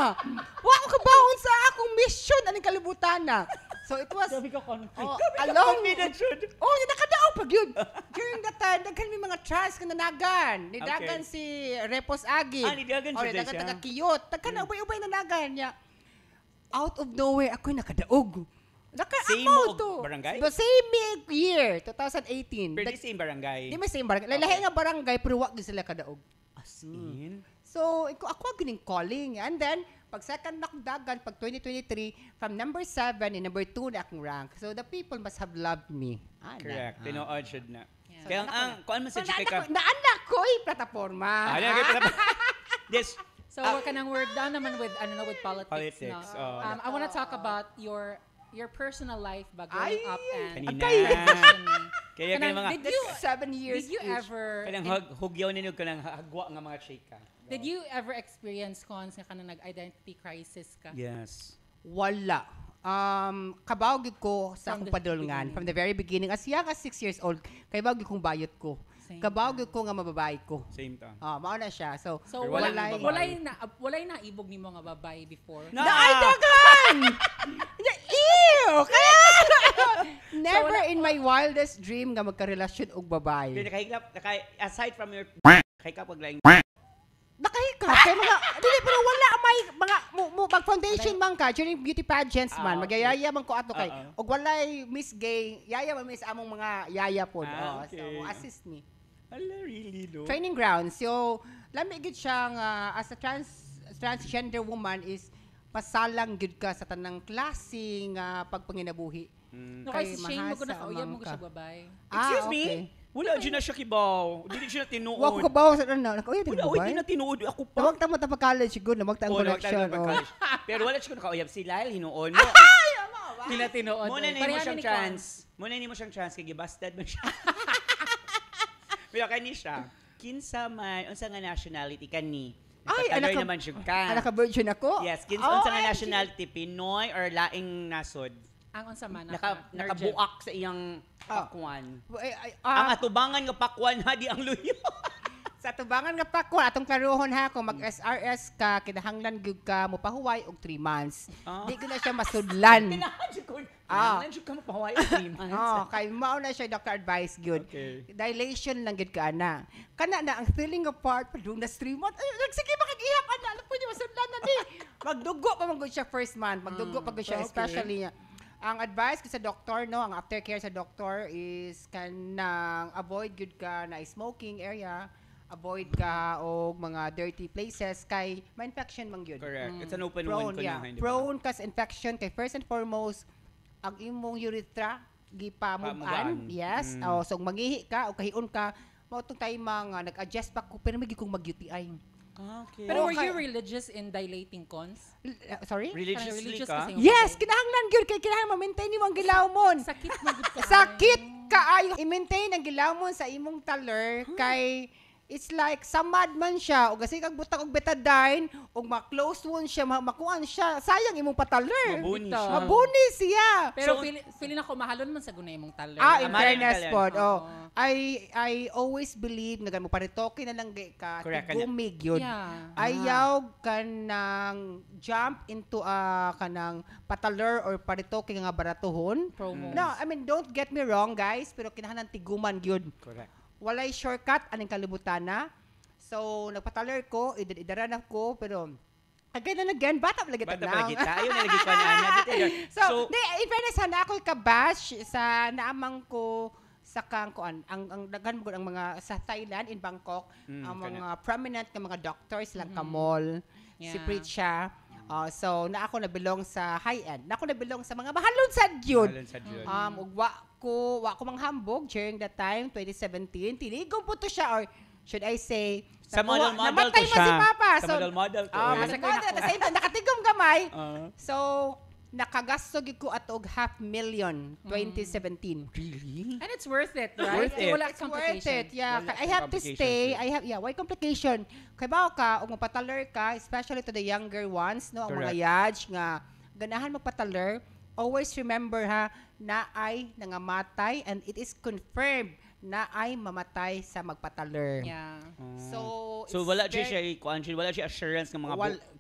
Wala ko kabaon sa akong mission aning kalibutan na. So it was, Sabi ko conflict. along, Confident should. nakadao pag yun. During that time, daghan may mga trans ka nanagan. Nidagan Okay. si Repos Agin. Nidagan siya Nidagan siya. taga-kiyot. Daghan na ubay-ubay nanagan niya. Out of nowhere, ako'y nakadaog. Same Ako mo to. barangay? The same year, 2018. Pero di same barangay. Di may same barangay. Lahi nga barangay, pero wag sila kadaog. As in? So, ako gining calling. And then, pag second na akong dagan, pag 2023, from number 7 and number 2 na akong rank. So, the people must have loved me. Correct. Tinood should na. Yeah. Kaya ang, kung ano message kay ka... Naanak ko plataforma. Ah, kaya This, So, we're done naman with, with politics. Politics, No? oh. I want to talk about your personal life ba growing up and Kanina. transitioning. Kaya mga... Did you 7 years. Did you ever Kanang hugyaw ninyo kanang hagwa nga mga chika. Did you ever experience cons nga kanang nag-identity crisis ka? Yes. Wala. Kabawag ko sa From akong the padulngan. beginning. From the very beginning. As young as 6 years old, kay bawag kong bayot ko. Same. Kabawag ko nga mababae ko. Same ta. Mauna siya. So, Pero walay walang babae. walay na ibog nimo nga babae before. Na- ay, dagan! Ew! Never in my wildest dream nga magkarelasyon og babae. Aside from your... Kahikap pag laing... Nakahikap kay mga dili pero wala may mga mag foundation man ka during beauty pageants man okay. magyayaya man ko ato kay Oo. og walay Miss Gay yaya man miss among mga yaya pod. Okay. So assist me. Ala, really, no? Training ground. So lami gid siya nga as a transgender woman is pasalang gid ka sa tanang klase nga pagpanginabuhi. No kasi shame mo ko mahasa na kauyab mo ko amang siya babae. Excuse me? okay. Wala, di na siya kibaw. Di siya na tinuod. Wa ko bawo sa ano. Uy, Wala, uy, di na tinuod. Ako pa. Tawag tamo ta pa college good na magtaang collection. Pero wala siya nakauyab si Lyle, hinuon mo. Tinatinood. Muna ni mo siyang chance. Muna ni mo siyang chance kay gibasted man siya. Pero kani siya. Kinsa man unsa nga nationality kani? Ay, Pagkaloy anak ka- naman siya ka. Anak ka virgin ako? Yes, kinsa unsa nga nationality, Pinoy or laing nasod? Ang unsa man Nakabuak sa iyang pakwan. Ang Ang atubangan nga pakwan ha di ang luyo. sa tubangan nga pa ko, atong klarohon ha, kung mag-SRS ka, kinahanglan gyud ka, mo pahuway og 3 months. Di ko na siya masudlan. Kinahadyo ko. Ah. Kinahadyo ka mapahawaii 3 months. Kay mao na siya doctor advice gyud. Okay. Dilation lang gyud ka ana. Kana na ang feeling apart pa doon na 3 months. Ay, sige makagihap ana, alam ko di masudlan na di. Magdugo pa man gyud siya first month, magdugo pa gyud siya Okay. especially ang advice ko sa doktor, no, ang aftercare sa doktor is kanang avoid good ka na smoking area, avoid ka og mga dirty places kay ma-infection man gyud. Correct. It's an open wound ko Yeah. na. Prone ka sa infection kay first and foremost ang imong urethra gipamugan. Pamugaan. Yes. So mangihi ka o kahion ka, mao tong time nga nag-adjust pa ko pero may kung mag-UTI. Okay. Pero were Okay. you religious in dilating cons? Sorry? Religiously religious ka? kasi yung Yes, babae. kinahanglan gyud kay kinahanglan ma-maintain nimo ang gilawmon. Sakit mo gud ka. Sakit kaayo i-maintain ang gilawmon sa imong taler kay it's like samad man siya o kasi kag butang og betadine og ma-close wound siya makuan siya sayang imong pataler. Mabuni Ito. siya. Mabuni siya. Pero feeling ako mahalon man sa gunay mong taler. In Amari fairness ka lang. po. Oo. I always believe nga mo paritoke na lang ka Correct. gumig yun. Yeah. Ayaw kanang jump into kanang pataler or paritoke nga baratuhon. Promo. No, I mean don't get me wrong guys, pero kinahanglan tiguman gyud. Correct. Walay shortcut aning kalibutan na. So nagpataler ko, idaran ako pero again and again, bata pa lagi Bata tanaw. pala kita. Ayun na lagi ko na. So, in fairness, hana ako ka-bash sa naamang ko sa kang kuan ang daghan mo ang mga sa Thailand in Bangkok ang mga prominent nga mga doctors lang kamol si Yeah. Precha. So na ako nabilong sa high end. Na ako nabilong sa mga mahalon sa gyud. Mahalon sa Diyod. Ug wa ko manghambog during that time 2017. Tinigom po to siya or should I say Sa model namatay to mo siya. si Papa. Sa model to. At the same time, nakatigom gamay. Ah. So, nakagasto gid ko at og $500,000 2017. Really? And it's worth it, right? Worth it. Wala It's worth it. complication. Yeah, Wala I have to complications, stay. yeah. Why complication? Kay bao ka og mapataler ka, especially to the younger ones, no, ang mga Correct. yaj nga ganahan magpataler, always remember ha na ay nangamatay and it is confirmed na ay mamatay sa magpataler. Yeah. So, So it's wala very- siya wala siya assurance ng mga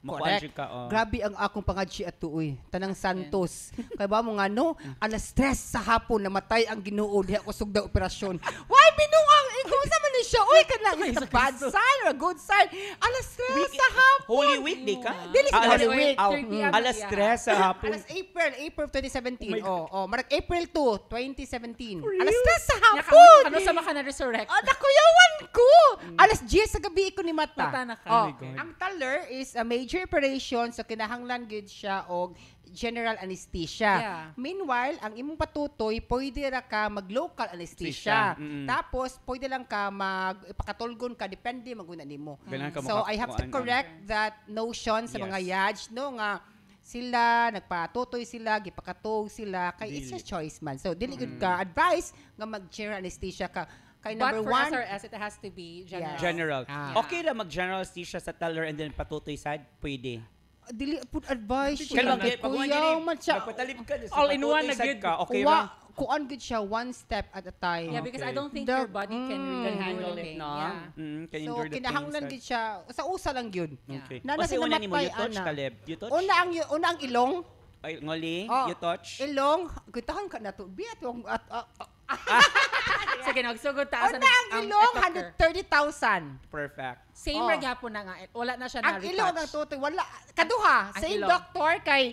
Correct. ka. Oh. Grabe ang akong pangadji ato uy. Tanang Santos. Kaya ba mo nga no, alas 3 sa hapon namatay ang Ginoo diha ko sugda operasyon. Why binuang ikaw sa man ni siya? Uy kana is a bad sign or a good sign. Alas 3 sa hapon. Holy Week di ka? Dili sa alas, Holy Week. aw, 3 p.m. alas Yeah. 3 sa hapon. Alas April 2017. Marag April 2, 2017. For Alas real? 3 sa hapon. Ano sa maka na-resurrect? Nakuyawan ko! Alas 10 sa gabi ko ni Mata. Mata na ka. Oh, Oh my God. ang taler is a major operation so kinahanglan gid siya og general anesthesia. Yeah. Meanwhile, ang imong patutoy pwede ra ka mag-local anesthesia. Anesthesia. Tapos pwede lang ka ipakatulgon ka depende maguna nimo. Ganahan ka So I have to makakuan, correct that notion sa Yes. mga yaj no nga sila nagpatutoy sila gipakatog sila kay it's a choice man. So dili gud ka advice nga mag-general anesthesia ka. Kay But number for one, SRS, it has to be general. General. Ah. Okay lang mag-general anesthesia sa taler and then patutoy side? Pwede. dili put advice Kaya siya. mag- pag Kuyaw man siya. Magpatalib ka sa All in one patutoy na side good. ka. Okay lang. Kuan gud siya one step at a time. Yeah, because I Okay. don't think The- your body can really Can handle the it, pain. no? Yeah. Can So endure the kinahanglan pain gid siya sa usa lang gyud. Okay. Na Kasi nasa una ni mo, you namatay, touch, ana. Caleb. You touch? Una ang ilong. Ay, ngoli, Oh, you touch. Ilong, gutahan ka na to. Biat yung Sige, nagsugod taas Una ang ilong attacker. 130,000. Perfect. Same Oh. ra gyapon na nga. Wala na siya na Ang ilong ng retouch. tutoy wala kaduha. Ang Same ilong. doctor kay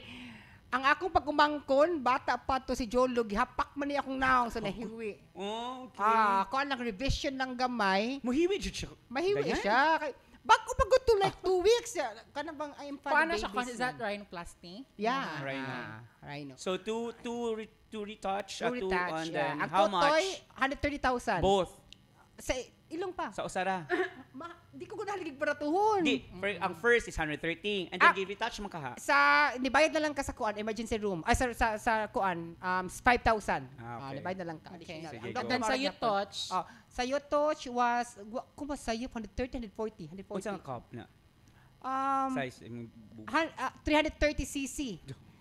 ang akong pagkumangkon, bata pa to si Jolo, gihapak man niya akong naong sa nahiwi. Okay. Kuan lang revision ng gamay. Muhiwi jud siya. Mahiwi Ganyan? siya. Bago pagod to like 2 weeks. Kana bang I'm Paano siya? Is that rhinoplasty? Yeah. Rhino. Rhino. So, to retouch, To two retouch, on yeah. then Ang how totoy, much? 130,000. Both. Sa ilong pa. Sa usara. Di ko naligig para tuhon. Di, ang first is 130 and then retouch mo ka ha. Nibayad na lang ka sa kuan, emergency room. Ay, sa kuan, 5,000. Ah, okay. Nibayad na lang ka. Okay. Additional. Sige, Ang go. doctor Then sa marag you yapon. touch, Sa you touch was, kung ba sa you, 130, 140, 140. Unsa ang cup na? Size. 330 cc.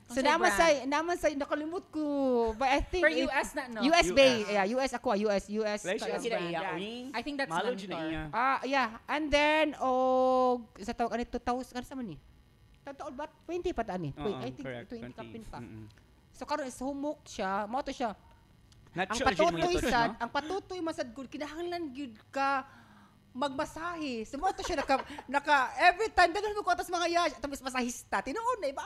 So Ang sobra. naman sa nakalimot ko. But I think for US na, no? US US. Bay. Yeah, US ako, US. Like siya Brand. sila iya. I think that's Malo Mantor. dyan na iya. Yeah. And then, sa tawag, 2,000, ano sa man ni? Taon ba? 20 pa taan eh. Oo, I think correct, 20 kapin pa. Mm-mm. So karon is humok siya, mo to siya. Not Ang sure dyan mo patutoy yung touch, sad, no? ang patutoy masad gud kinahanglan gyud ka magmasahe. So mo to siya naka every time daghan mo ko atas mga yaya, tapos masahista. Tinuod na iba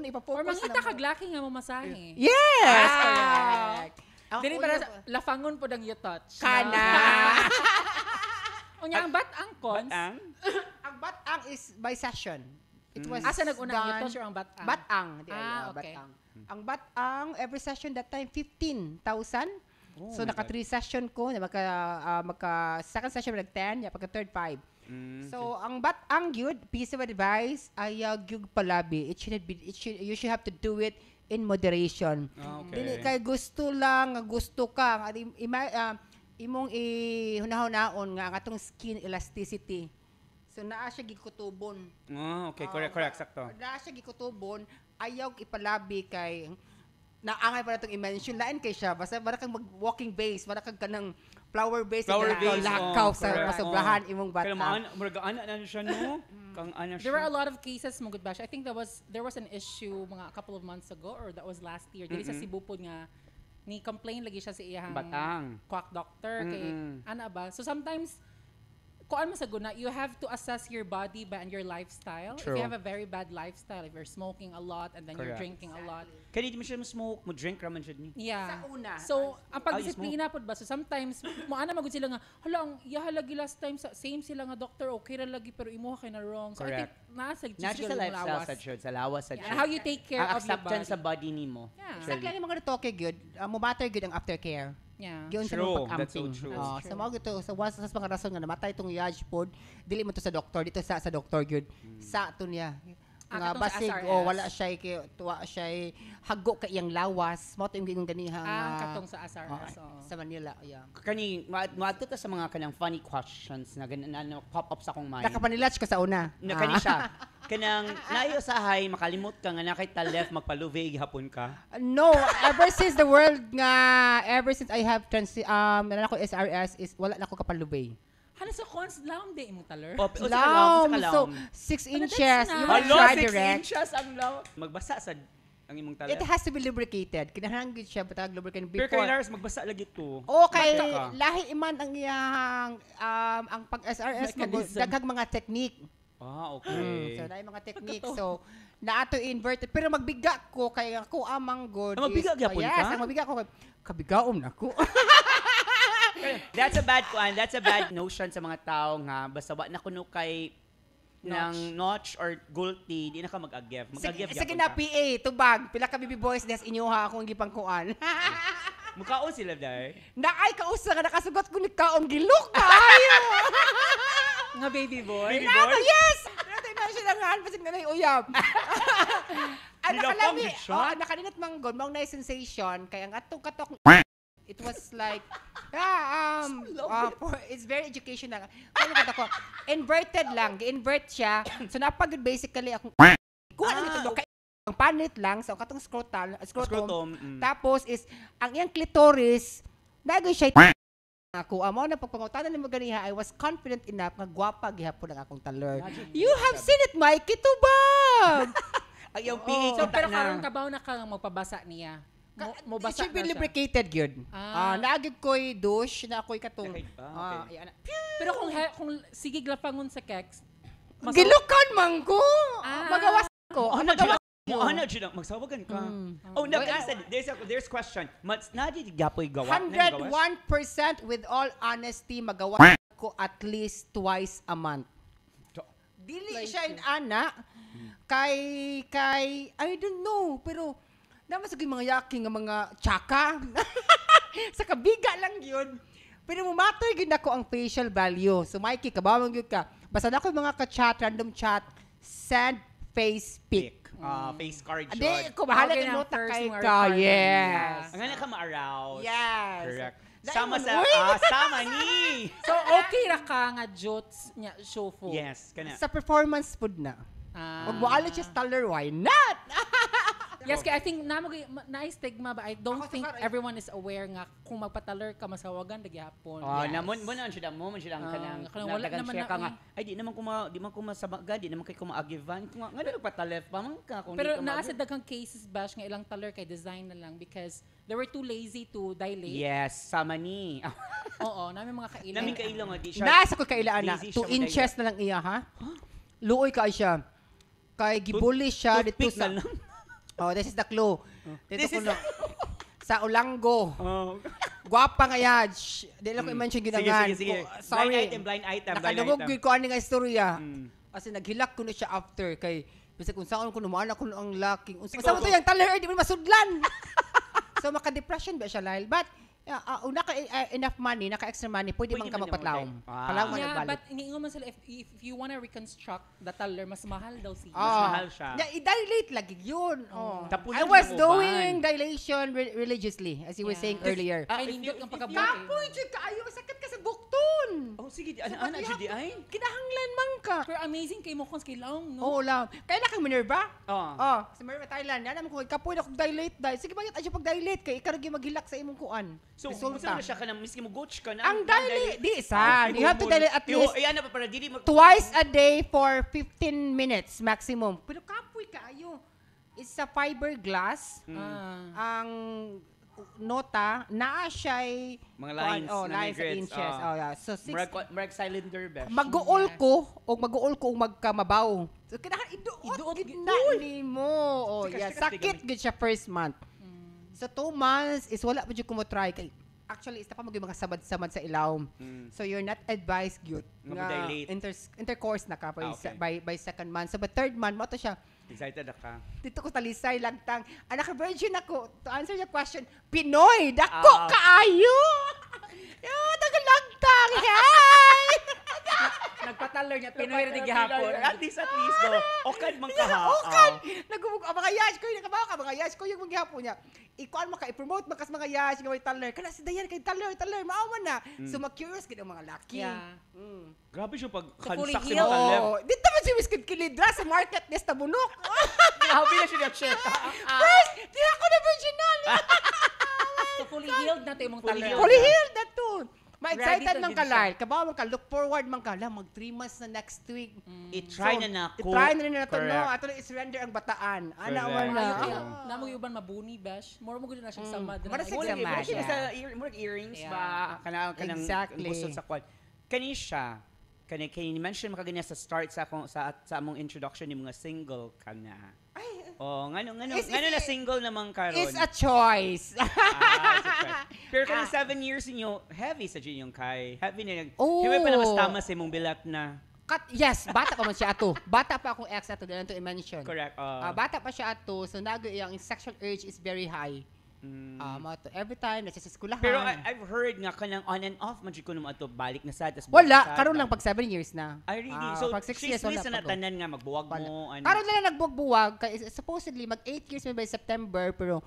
ipa-focus. Or mangita kaglaki nga mo masahe. Yes, Ah. correct. Ang Dili una para ba- lafangon po dang you touch. kana. Unya ang bat ang cons. Ang batang is by session. It was Asa nag-una you done- touch or ang bat ang? Batang. Okay. Batang. Ang batang, every session that time, 15,000. So, my naka God. 3 session ko. Second session, nag 10. Pagka third, 5. So, ang batang yun, piece of advice, ayaw gyud palabi. You should have to do it in moderation. Okay. Dili kay gusto lang, gusto ka. imong ihunahon nga ang atong skin elasticity. So naa siya gikutubon. Okay, correct, sakto. Naa siya gikutubon, ayaw ipalabi kay naangay pa natong i-mention lain kay siya basta para kang mag-walking base, para kang kanang flower base lakaw sa masobrahan imong bata. Kaya murag ana siya no. Kang ana siya. There were a lot of cases mo good bash. I think there was an issue mga a couple of months ago or that was last year. Dili sa Cebu po nga ni complain lagi siya sa iyang batang quack doctor kay ana ba. So sometimes kuan mo sa guna, you have to assess your body and your lifestyle. True. If you have a very bad lifestyle, if you're smoking a lot and then you're drinking a lot. Kaya di mo siya smoke, mo drink raman siya ni. Yeah. Sa una. So, ang pagdisiplina po ba? So, sometimes, maana magud sila nga, hala, ang yahalagi last time, same sila nga doctor, okay ra lagi, pero imuha kay na wrong. So, I think, nasa sa lifestyle sa lawas sa and how you take care ang of your body. acceptance sa body nimo. Yeah. Sa kaya mga toke good, mo matter good ang aftercare. Yeah. Giyon sa True, mga that's so pag-amping. true. Sa mga gito, sa once sa mga rason nga namatay itong yaj pod, dili mo to sa doktor, dito sa doktor good. Sa to niya. Nga katong sa basig SRS. wala siya tuwa siya hago ka iyang lawas, mo to yung ganiha Katong sa SRS. sa Manila, yeah. Kani maadto ta sa mga kanang funny questions na ganun pop up sa akong mind. Nakapanilats ka sa una. Na kani siya. Kanang naayo usahay makalimot ka nga na kay talef magpaluve gihapon ka. No, ever since I have ko SRS is wala na ko kapalubay. Hana sa cons lang di imong taler. Long, so 6 inches, that's you nice. will try 6 direct. inches ang law. Magbasa sa ang imong talef. It has to be lubricated. Kinahanglan gid siya patag lubricant Pero kay before. Lars magbasa lagi to. Okay, Basta ka. lahi iman ang iyang ang pag SRS Mechanism. daghang mga technique. Okay. So na mga technique. So naato inverted pero magbiga ko kay ako amang good. Magbiga gyapon ka? Yes, ang magbiga ko kabigaom na ko. That's a bad notion sa mga tao nga basta wa na kuno kay ng notch or gulti di na ka mag-agyev. Mag-agyev Sige na PA tubag pila ka baby boys des inyuha akong gipangkuan. Mukaon sila dai. Naay kausa nga nakasugot ko ni kaong gilok kayo. Nga baby boy. Yes. Nato na siya nga pasig na uyab. Ano Nilapang kalami? gid siya? Oh, nakaninat manggol, mao na sensation kay ang atong katok it was like it's very educational. Ano ba ko? Inverted lang, gi-invert siya. So napagod basically akong kuha na ito kay ang panit lang sa katong scrotum. Tapos is ang iyang clitoris nagay siya ako amo na pagpangutanan ni ganiha I was confident enough nga gwapa gihapon ang akong taler. You have seen it, Mikey Tubag. Ang iyong pH So, pero karon kabaw na kang magpabasa niya. Mo It basa should be na siya. lubricated gyud. Naagid ko'y douche na ako'y katong. Okay. Ayan. Pero kung sige glapangon sa kex, Gilukan man ko. Magawas ko. Ano jud magsawagan ka. Oh, no, there's question. Mas na di gapoy gawa. 101% with all honesty magawas ko at least twice a month. Dili siya in ana kay I don't know pero naman sa mga yaking nga mga tsaka. Sa kabiga lang yun. Pero mumatter yun ako ang facial value. So Mikey, kabawang yun ka. Basta na ako yung mga ka-chat, random chat, send face pic. Face card Hindi, shot. ko bahala Okay ng na, nota first kay mga ka. requirement. Yes. Ang nga ka ma-arouse. Yes. Correct. Dahil Sama man, sa uy! sama ni. so okay ra ka nga jots nya show fo. Yes, kana. Sa performance food na. Huwag mo alit siya staller, why not? Yes, kaya I think na-stigma ba? I don't Ako, think sorry. everyone is aware nga kung magpataler ka masawagan dagyapon. Namon mo na siya mo man siya ang kanang wala natagan naman siya na- ka nga. Ay di naman ko masabaga, di naman kay ko maagivan. Nga nagpatalef pa man ka kung Pero di ka naa sa ma-give. daghang cases bash nga ilang taler kay design na lang because they were too lazy to dilate. Yes, sama ni. Oo, namin mga kailan. Namin kailo nga di siya. Nasa ko kailaan na. Lazy 2 siya inches na lang iya, ha? Luoy ka siya. Kay gibuli siya dito Toothpick sa... na lang. Oh, this is the clue. Dito This ko is- na. Sa Ulango. Gwapa nga yan. Di lang ko i-mention ginangan. Sige. Sorry. Blind item. Nakalugog yun ko ani nga istorya. Kasi naghilak ko na siya after kay bisa kung saan ko namaan ako ang laking. Unsa mo to yung taler di mo masudlan. So maka-depression ba siya Lyle? But una ka enough money, naka extra money, pwede man ka magpatlawom. Palawom man Yeah, nagbalik. but iniingon man sila if you wanna reconstruct the taller, mas mahal daw siya. mahal siya. I-dilate lagi yun. Tapunan I was ng uban. doing dilation religiously, as you were saying earlier. Ay, nindot ang pagkabuti. Kapoy, Jud, kaayo, sakit ka sa bukton. Oh, sige, ana Judy ay. Kinahanglan man ka. Pero amazing kay mo kung kay Long, no? Oo lang. Kaya na kang Minerva? Oh. Sa Minerva, Thailand. Yan naman ko, kapoy na kong dilate dahil. Sige, bakit asya pag-dilate kay ikaragi maghilak sa imong kuan. So, Resulta. na siya ka na, miski mo goach ka na. Ang dilate, di isa. You have to dilate at least Ayan na pa para dili twice a day for 15 minutes maximum. Pero kapoy kaayo. It's a fiberglass. Ang nota, naa siya'y mga lines na may lines at grids. inches. Yeah. So, Murag cylinder besh. mag-uol ko o magkamabaw. So, kailangan iduot gitna ni mo. Sakit gid siya first month. So 2 months is wala pa jud ko mo try kay actually isa pa mag mga sabad-samad sa ilaw. So you're not advised gyud nga intercourse na ka by second month. So by third month mo to siya. Excited ka. Dito ko talisay lagtang. Anak virgin ako. To answer your question, Pinoy, dako kaayo. Yo, tagalagtang. Hey! Nagpataller niya, Pinoy rin gihapon. At least go. Okan man ka ha. Okan. Nagubog mga yash ko, nakabaw ka mga yash ko yung maghihapon niya. Ikuan maka i-promote makas mga yash nga may taller. Kana si Dayan kay taller, maawan na. So ma-curious gid ang mga laki. Grabe siya pag fully kansak si healed. mga left. Dito man si Whiskey Kilidra sa market ni Tabunok. Grabe na siya chef. First, di ako na virginal. So fully healed na to imong taller. Fully healed na to. Ma-excited Ready to man din ka, siya. Lyle. Kabaw man ka, look forward man ka. Mag 3 months na next week. I-try na ako. I-try na rin na to, no? Correct. Ato na i-surrender ang bataan. Ana Correct. man na. Namo yung uban mabuni bash. More mo gud na siyang samad. Mara sa Murag Samad, siya yeah. sa earrings ba kanang Exactly. busog sa kwan. Kani siya. Kani mention makaganyan sa start sa akong sa among introduction ni mga single ka na. Ngano na single naman karon. It's a choice. It's a choice. Pero kanang 7 years ninyo, heavy sa yung kay. Heavy na. Himay pa na mas tama sa imong bilat na. Yes, bata pa man siya ato. Bata pa akong ex ato din to i-mention. Correct. Bata pa siya ato, so yung sexual urge is very high. Every time nasa eskwelahan. Pero I've heard nga kanang on and off man jud ko ato balik na sad. Wala, karon lang pag 7 years na. I really. So pag 6 years wala wala na tanan nga magbuwag mo. Karon lang nagbuwag kay supposedly mag 8 years may by September pero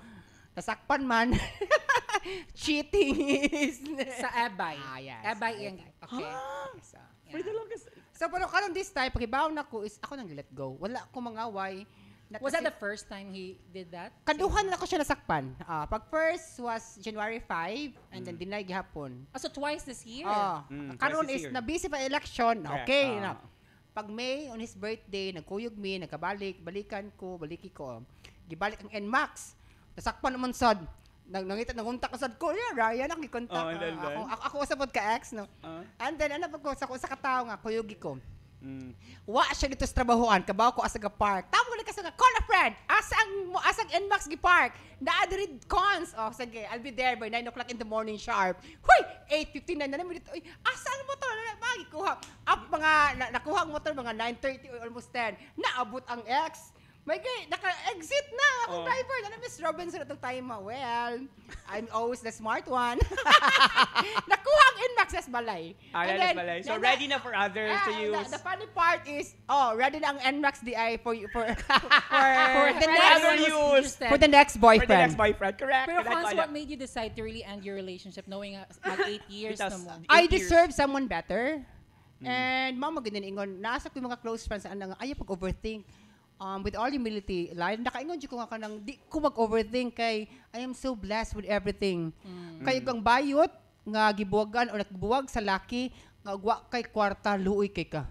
nasakpan man. Cheating is Sa Ebay. Yes. Ebay yung Okay. For the longest. So pero karon this time pagibaw na ko is ako nang let go. Wala ko mangaway. Was that the first time he did that? Kaduhan na ako siya nasakpan. Pag first was January 5 and then dinay gihapon. So twice this year? Karon twice this is year. na busy pa election. Correct. Okay na. Pag May on his birthday nagkuyog mi, balikan ko, baliki ko. Gibalik ang NMAX. Nasakpan naman sad. Nangunta ko sad ko. Yeah, Ryan ang gikontak. Ako sa pod ka ex no. And then ano pag ko sa katawo nga kuyugi ko. Wa siya dito sa trabahoan, kabaw ko asa ga park. Tawag ko na kasi nga, call a friend. Asang NMAX gi park. Naa diri cons. Sige, I'll be there by 9 o'clock in the morning sharp. Huy, 8:59 na namin dito. Asa ang motor na magikuha? Up mga nakuha ang motor mga 9:30 or almost 10. Naabot ang ex. May gay, naka-exit na akong driver. Miss Robinson itong time mo. Well, I'm always the smart one. Nakuha ang NMAX sa balay. Balay. So ready na for others to use. The funny part is, ready na ang NMAX DI for the next for the next For the boyfriend. next boyfriend, correct. Pero Hans, what made you decide to really end your relationship knowing mag 8 years na mo? I deserve someone better. And mama ganyan ingon, nasa ko yung mga close friends na ayaw pag-overthink. With all humility, nakaingon ko nga kanang di ko mag-overthink kay I am so blessed with everything. Kay kang bayot nga gibuwagan o nagbuwag sa laki nga wa kay kwarta luoy kay ka.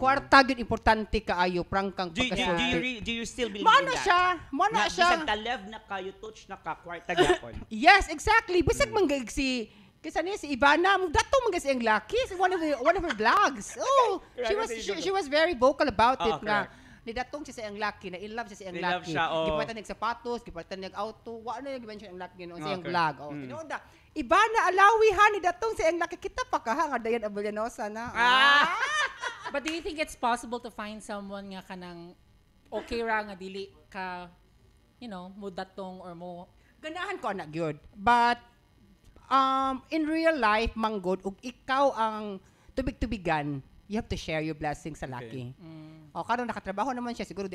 Kwarta gyud importante kaayo prangkang pagkasulti. Do you still believe Mano in that? siya? Mano siya? Bisag talev na kayo touch na ka kwarta gyapon. Yes, exactly. Bisag manggag si kasi niya si Ivana, dato man kasi ang laki. One of her vlogs. Oh, she was very vocal about it nga. Nidatong siya sa iyang laki, na in love siya sa iyang laki. Gipalitan niya sapatos, gipalitan niya auto, wa na gimension ang laki ginoon sa iyang vlog. Tinuod iba na alawi ha ni datong sa iyang laki kita pa ka nga Dayan Abellanosa na. But do you think it's possible to find someone nga kanang okay ra nga dili ka mo datong or mo Ganahan ko na gyud. But in real life, manggod, ug ikaw ang tubig-tubigan, you have to share your blessings sa laki. O, karon nakatrabaho naman siya, siguro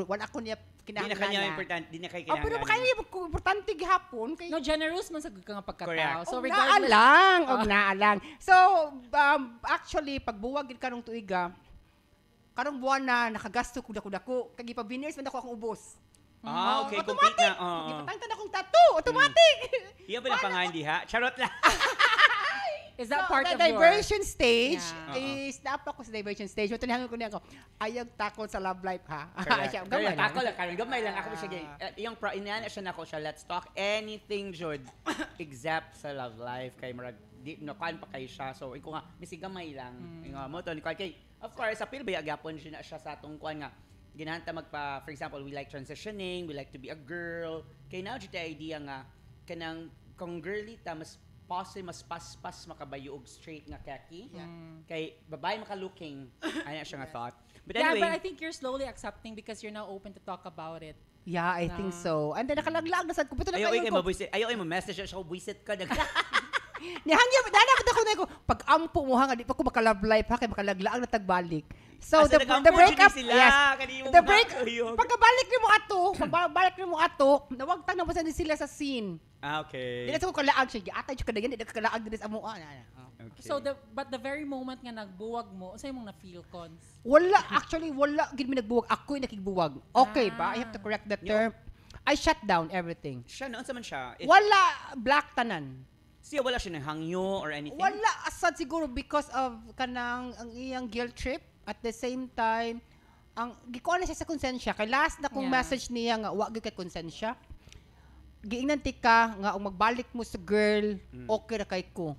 wala ko niya kinahanglan. Di na kanya importante, di na kayo Oh, pero kinahanglan. baka importante gihapon kay No, generous man sa ka nga pagkatao. Correct. So, og regardless, naalang. So, actually, pagbuwag gid karong tuiga, karong buwan na nakagasto ko dako kay gipabiners man ako akong ubos. Okay, complete na. Gipatangtan akong tattoo, automatic. Iya ba na pangalan diha? Charot lang. is that So, part the of your... diversion stage Yeah. is dapat ko sa diversion stage. Matanahan ko niya ako, ayaw takot sa love life ha. Correct. Siya, Gamay gamay lang. Ako lang. lang, Karen. Gamay lang. Ako siya. Yung inaana siya na ako siya. Let's talk anything, Jud. Except sa love life. Kay Marag, no, kaan pa kayo siya. So, iko nga, misi gamay lang. Yung mo to, kay, of course, sa pilbay, agapon siya na siya sa atong kuan nga. Ginahanta magpa, for example, we like transitioning, we like to be a girl. Kay now, dito idea nga, kanang, kung girly ta, mas mas paspas makabayog straight nga kaki. Kay babae makalooking. Ano siya nga thought. But Yeah, anyway, but I think you're slowly accepting because you're now open to talk about it. Yeah, I think so. And then nakalaglag na sa kumpito na ayaw kayo ay ko. mabuisit. Ayaw ay ma-message siya ko buisit ka. Nihangya, dadagad ako na ko. Pag ampo mo hanga, di pa ko makalove life ha, kay makalaglaag na tagbalik. So, Asa the nag-ampo breakup, dyan sila, yes. kanino The mga break, kuyog. pagkabalik ni mo ato, nawagtang na basta sila sa scene. Okay. Di na sa ko kalaag siya, atay siya kadagan, di na kalaag din sa amuan. Okay. So, but the very moment nga nagbuwag mo, sa'yo mong na-feel, Cons? Wala, actually, wala gid mi nagbuwag. Ako'y nakigbuwag. Okay ba? I have to correct the term. I shut down everything. siya, noon sa man siya. Wala, black tanan. Siya wala siya ng hangyo or anything? Wala, asad siguro because of kanang ang iyang guilt trip. At the same time, ang gikuha na siya sa konsensya. Kay last na kong Yeah. message niya nga, wag gyud kay konsensya. Giingnan ti ka nga, kung magbalik mo sa girl, okay na kay ko.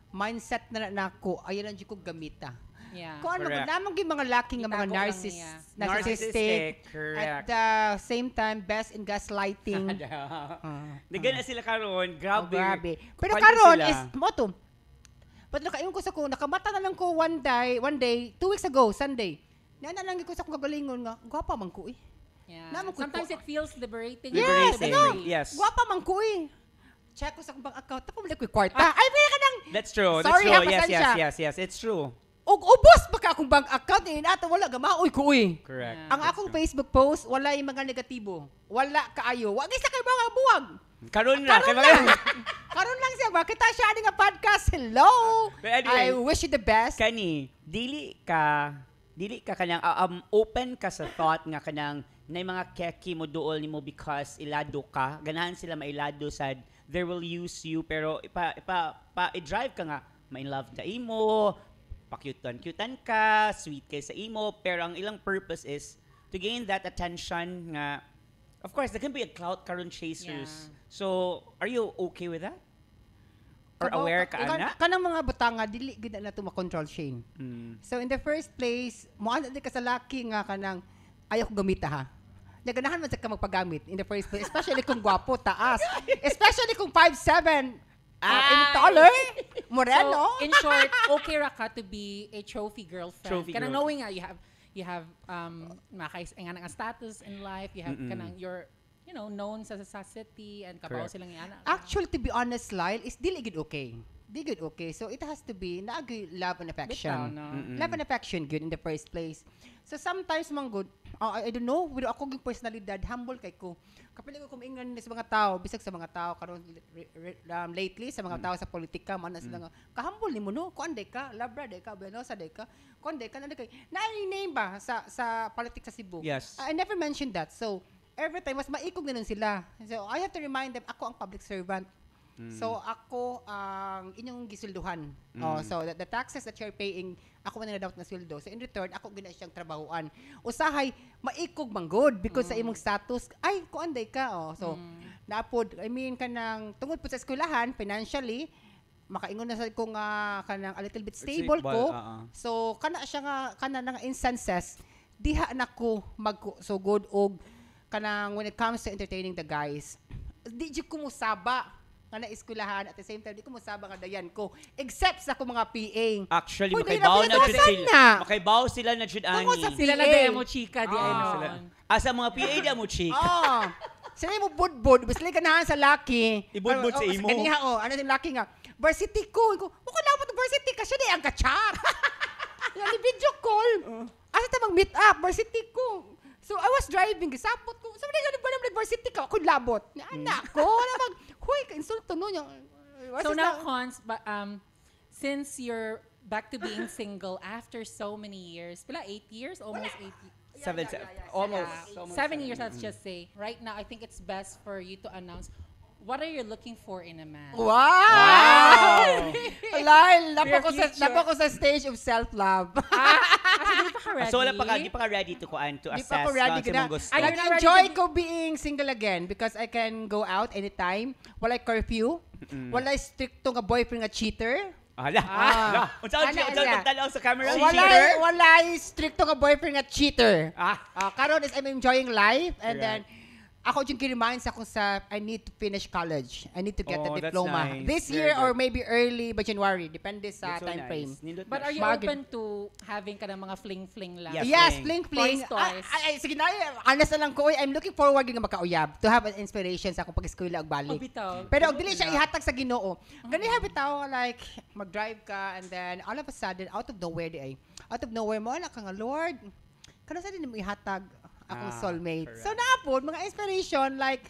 Mindset na nako, ayan ang ko gamita. Yeah. Kung ano, Correct. namang yung mga laki nga mga Itago lang niya. narcissistic. Correct. At the same time, best in gaslighting. Nagana sila karon, grabe. Grabe. Pero Kukwality karon sila. is, mo to, but nakaingon ko sa ko, nakamata na lang ko one day, 2 weeks ago, Sunday. Nana lang ko sa kong kagalingon nga, gwapa man ko eh. Yeah. Naman ko- Sometimes it feels liberating. Yes, Liberating. ano? Yes. Gwapa man ko eh. Check ko sa akong bank account, tapos mali ko yung kwarta. Ay, pwede ka nang, That's true. Sorry, That's true. ha, Yes, pasensya. yes. It's true. og ubos pa ka akong bank account, eh, nato wala, gamaoy ko eh. Correct. Yeah. Ang akong Facebook post, wala yung mga negatibo. Wala kaayo. Wag isa kay mga buwag. Karon na. Karon kay lang. Karon lang siya. Bakit siya nga podcast? Hello. But anyway, I wish you the best. Kani, dili ka kanang open ka sa thought nga kanang na mga keki mo duol nimo because ilado ka. Ganahan sila mailado sad they will use you pero i-drive ka nga ma-in love ta imo, pa-cute-cutan ka, sweet kay sa imo, pero ang ilang purpose is to gain that attention nga of course there can be a clout karon chasers. Yeah. So, are you okay with that? Or aware ka ana? Kanang mga butanga dili gid na to ma-control Shane. So in the first place, mo ana di ka sa laki nga kanang ayaw ko gamita ha. Naganahan man sa ka magpagamit in the first place, especially kung gwapo, taas. Especially kung 5'7", and taller, moreno. So, in short, okay ra ka to be a trophy girlfriend. Trophy Kanang girl. knowing nga you have nga status in life, you have kanang you're known sa city and kabaw Correct. silang iana. Actually, to be honest, Lyle, is dili gid okay. Di good okay. So it has to be naagi love and affection. Bitaw, no? Love and affection good in the first place. So sometimes man good, I don't know, with ako yung personalidad, humble kay ko. Kapila ko kumingan sa mga tao, bisag sa mga tao karon lately sa mga tao sa politika man na sila nga kahumble nimo no, kuanday ka, labra day ka, benosa day ka, kuanday ka na kay. Na-name ba sa politics sa Cebu? Yes. I never mentioned that. So every time mas maikog na nun sila. So I have to remind them ako ang public servant. So ako ang inyong gisulduhan. Oh, so the taxes that you're paying, ako man na dapat na sweldo. So in return, ako gina siyang trabahuan. Usahay maikog manggod because sa imong status, ay kuanday ka. Oh, so napod, I mean kanang tungod po sa eskwelahan financially, makaingon na sa ko nga kanang a little bit stable ko. So kana siya nga kana nga instances diha na ko so good og kanang when it comes to entertaining the guys. Di jud ko musaba nga na eskwelahan at the same time di ko musaba nga dayan ko except sa ko mga PA. Actually, Pwede makaibaw na na jud pinagasan sila. na. Makaibaw sila na jud ani. Tungod sa Sila na PA. demo chika di ay Ah. noon. Asa mga PA da mo chick. Oh. Sila mo budbud, bisli ganahan sa laki. Ibudbud sa imo. Ganiha ano yung laki nga. Varsity ko. Ko dapat varsity kasi di ang kachat. Yung video call. Asa ta meet up varsity ko. So I was driving, gisapot ko. Sabi nga ba varsity ka? Ako labot. Anak ko, huy, insulto no yung. So now, Cons, since you're back to being single after so many years, 8 years, almost 8 years. Almost 7 years, let's just say. Right now, I think it's best for you to announce what are you looking for in a man? Wow! Lyle, napa ko sa stage of self-love. Hindi pa ka ready? So wala pa ka ready to assess. Di pa ko ready. Nag-enjoy ko being single again because I can go out anytime. Walay curfew. Walay stricto nga boyfriend nga cheater. Unsa tanaw sa camera? Walay stricto nga boyfriend nga cheater. Karon is I'm enjoying life and then ako yung kinimind sa I need to finish college. I need to get a diploma. Nice. This year or maybe early by January. Depende sa time frame. But are you open to having ka ng mga fling-fling lang? Yes, fling-fling. Toys. Sige na, honest na lang ko. I'm looking forward nga makauyab to have an inspiration sa akong pag-eskwela og balik. Pero og dili siya ihatag sa Ginoo. Ganiha bitaw like mag-drive ka and then all of a sudden out of nowhere mo na ka nga Lord. Kano sa din mo ihatag akong soulmate. Correct. So naapod, mga inspiration, like,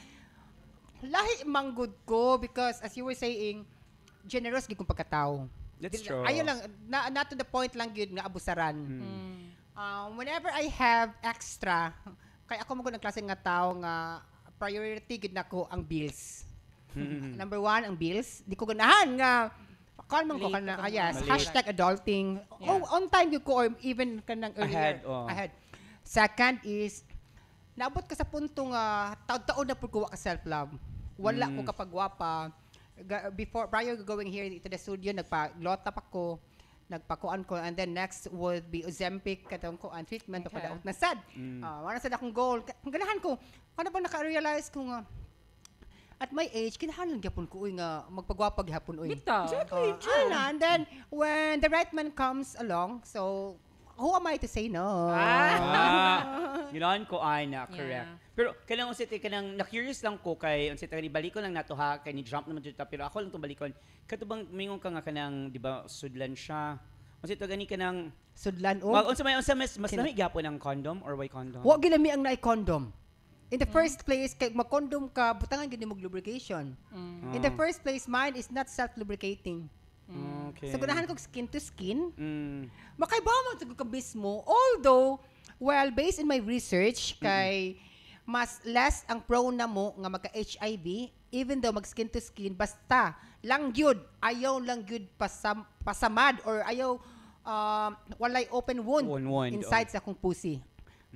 lahi manggod ko because as you were saying, generous gid kong pagkatao. That's true. Ayaw lang, not to the point lang yun nga abusaran. Whenever I have extra, kaya ako magod ng klase nga tao nga priority gid nako ang bills. Number 1, ang bills. Di ko ganahan nga kalmang ko kana #adulting. Yeah. On time gid ko or even kanang earlier. Ahead. Second is, naabot ka sa punto nga, taon-taon na po kuha ka self-love. Wala ko kapag wapa. Prior going here to the studio, nagpa-glot up ako, nagpakuan ko, and then next would be Ozempic, katong ko, ang treatment, okay. Padaot na sad. Wala sad akong goal. Ang ganahan ko, ano ba naka-realize ko nga, at my age, kinahalan gyapon ko nga magpagwapa gyapon uy. Exactly. And then when the right man comes along, so who am I to say no? Ginoon ko ana, correct. Pero kanang unsa kanang na-curious lang ko kay unsa ni balikon lang nato ha kay ni jump naman jud ta pero ako lang tong balikon. Katubang mingon ka nga kanang di ba sudlan siya. Unsa gani kanang sudlan o? Unsa mas lami gyapon ang condom or why condom? Wa ginami ang naay condom. In the first place, kay mag-condom ka, butangan gid mo lubrication. In the first place, mine is not self-lubricating. Okay. So, ganahan ko skin to skin. Makaibaw man ka mismo. Although, well, based in my research, kay mas less ang prone na mo nga magka-HIV, even though mag-skin to skin, basta lang yun, ayaw lang yun pasamad or ayaw walay open wound inside sa akong pussy.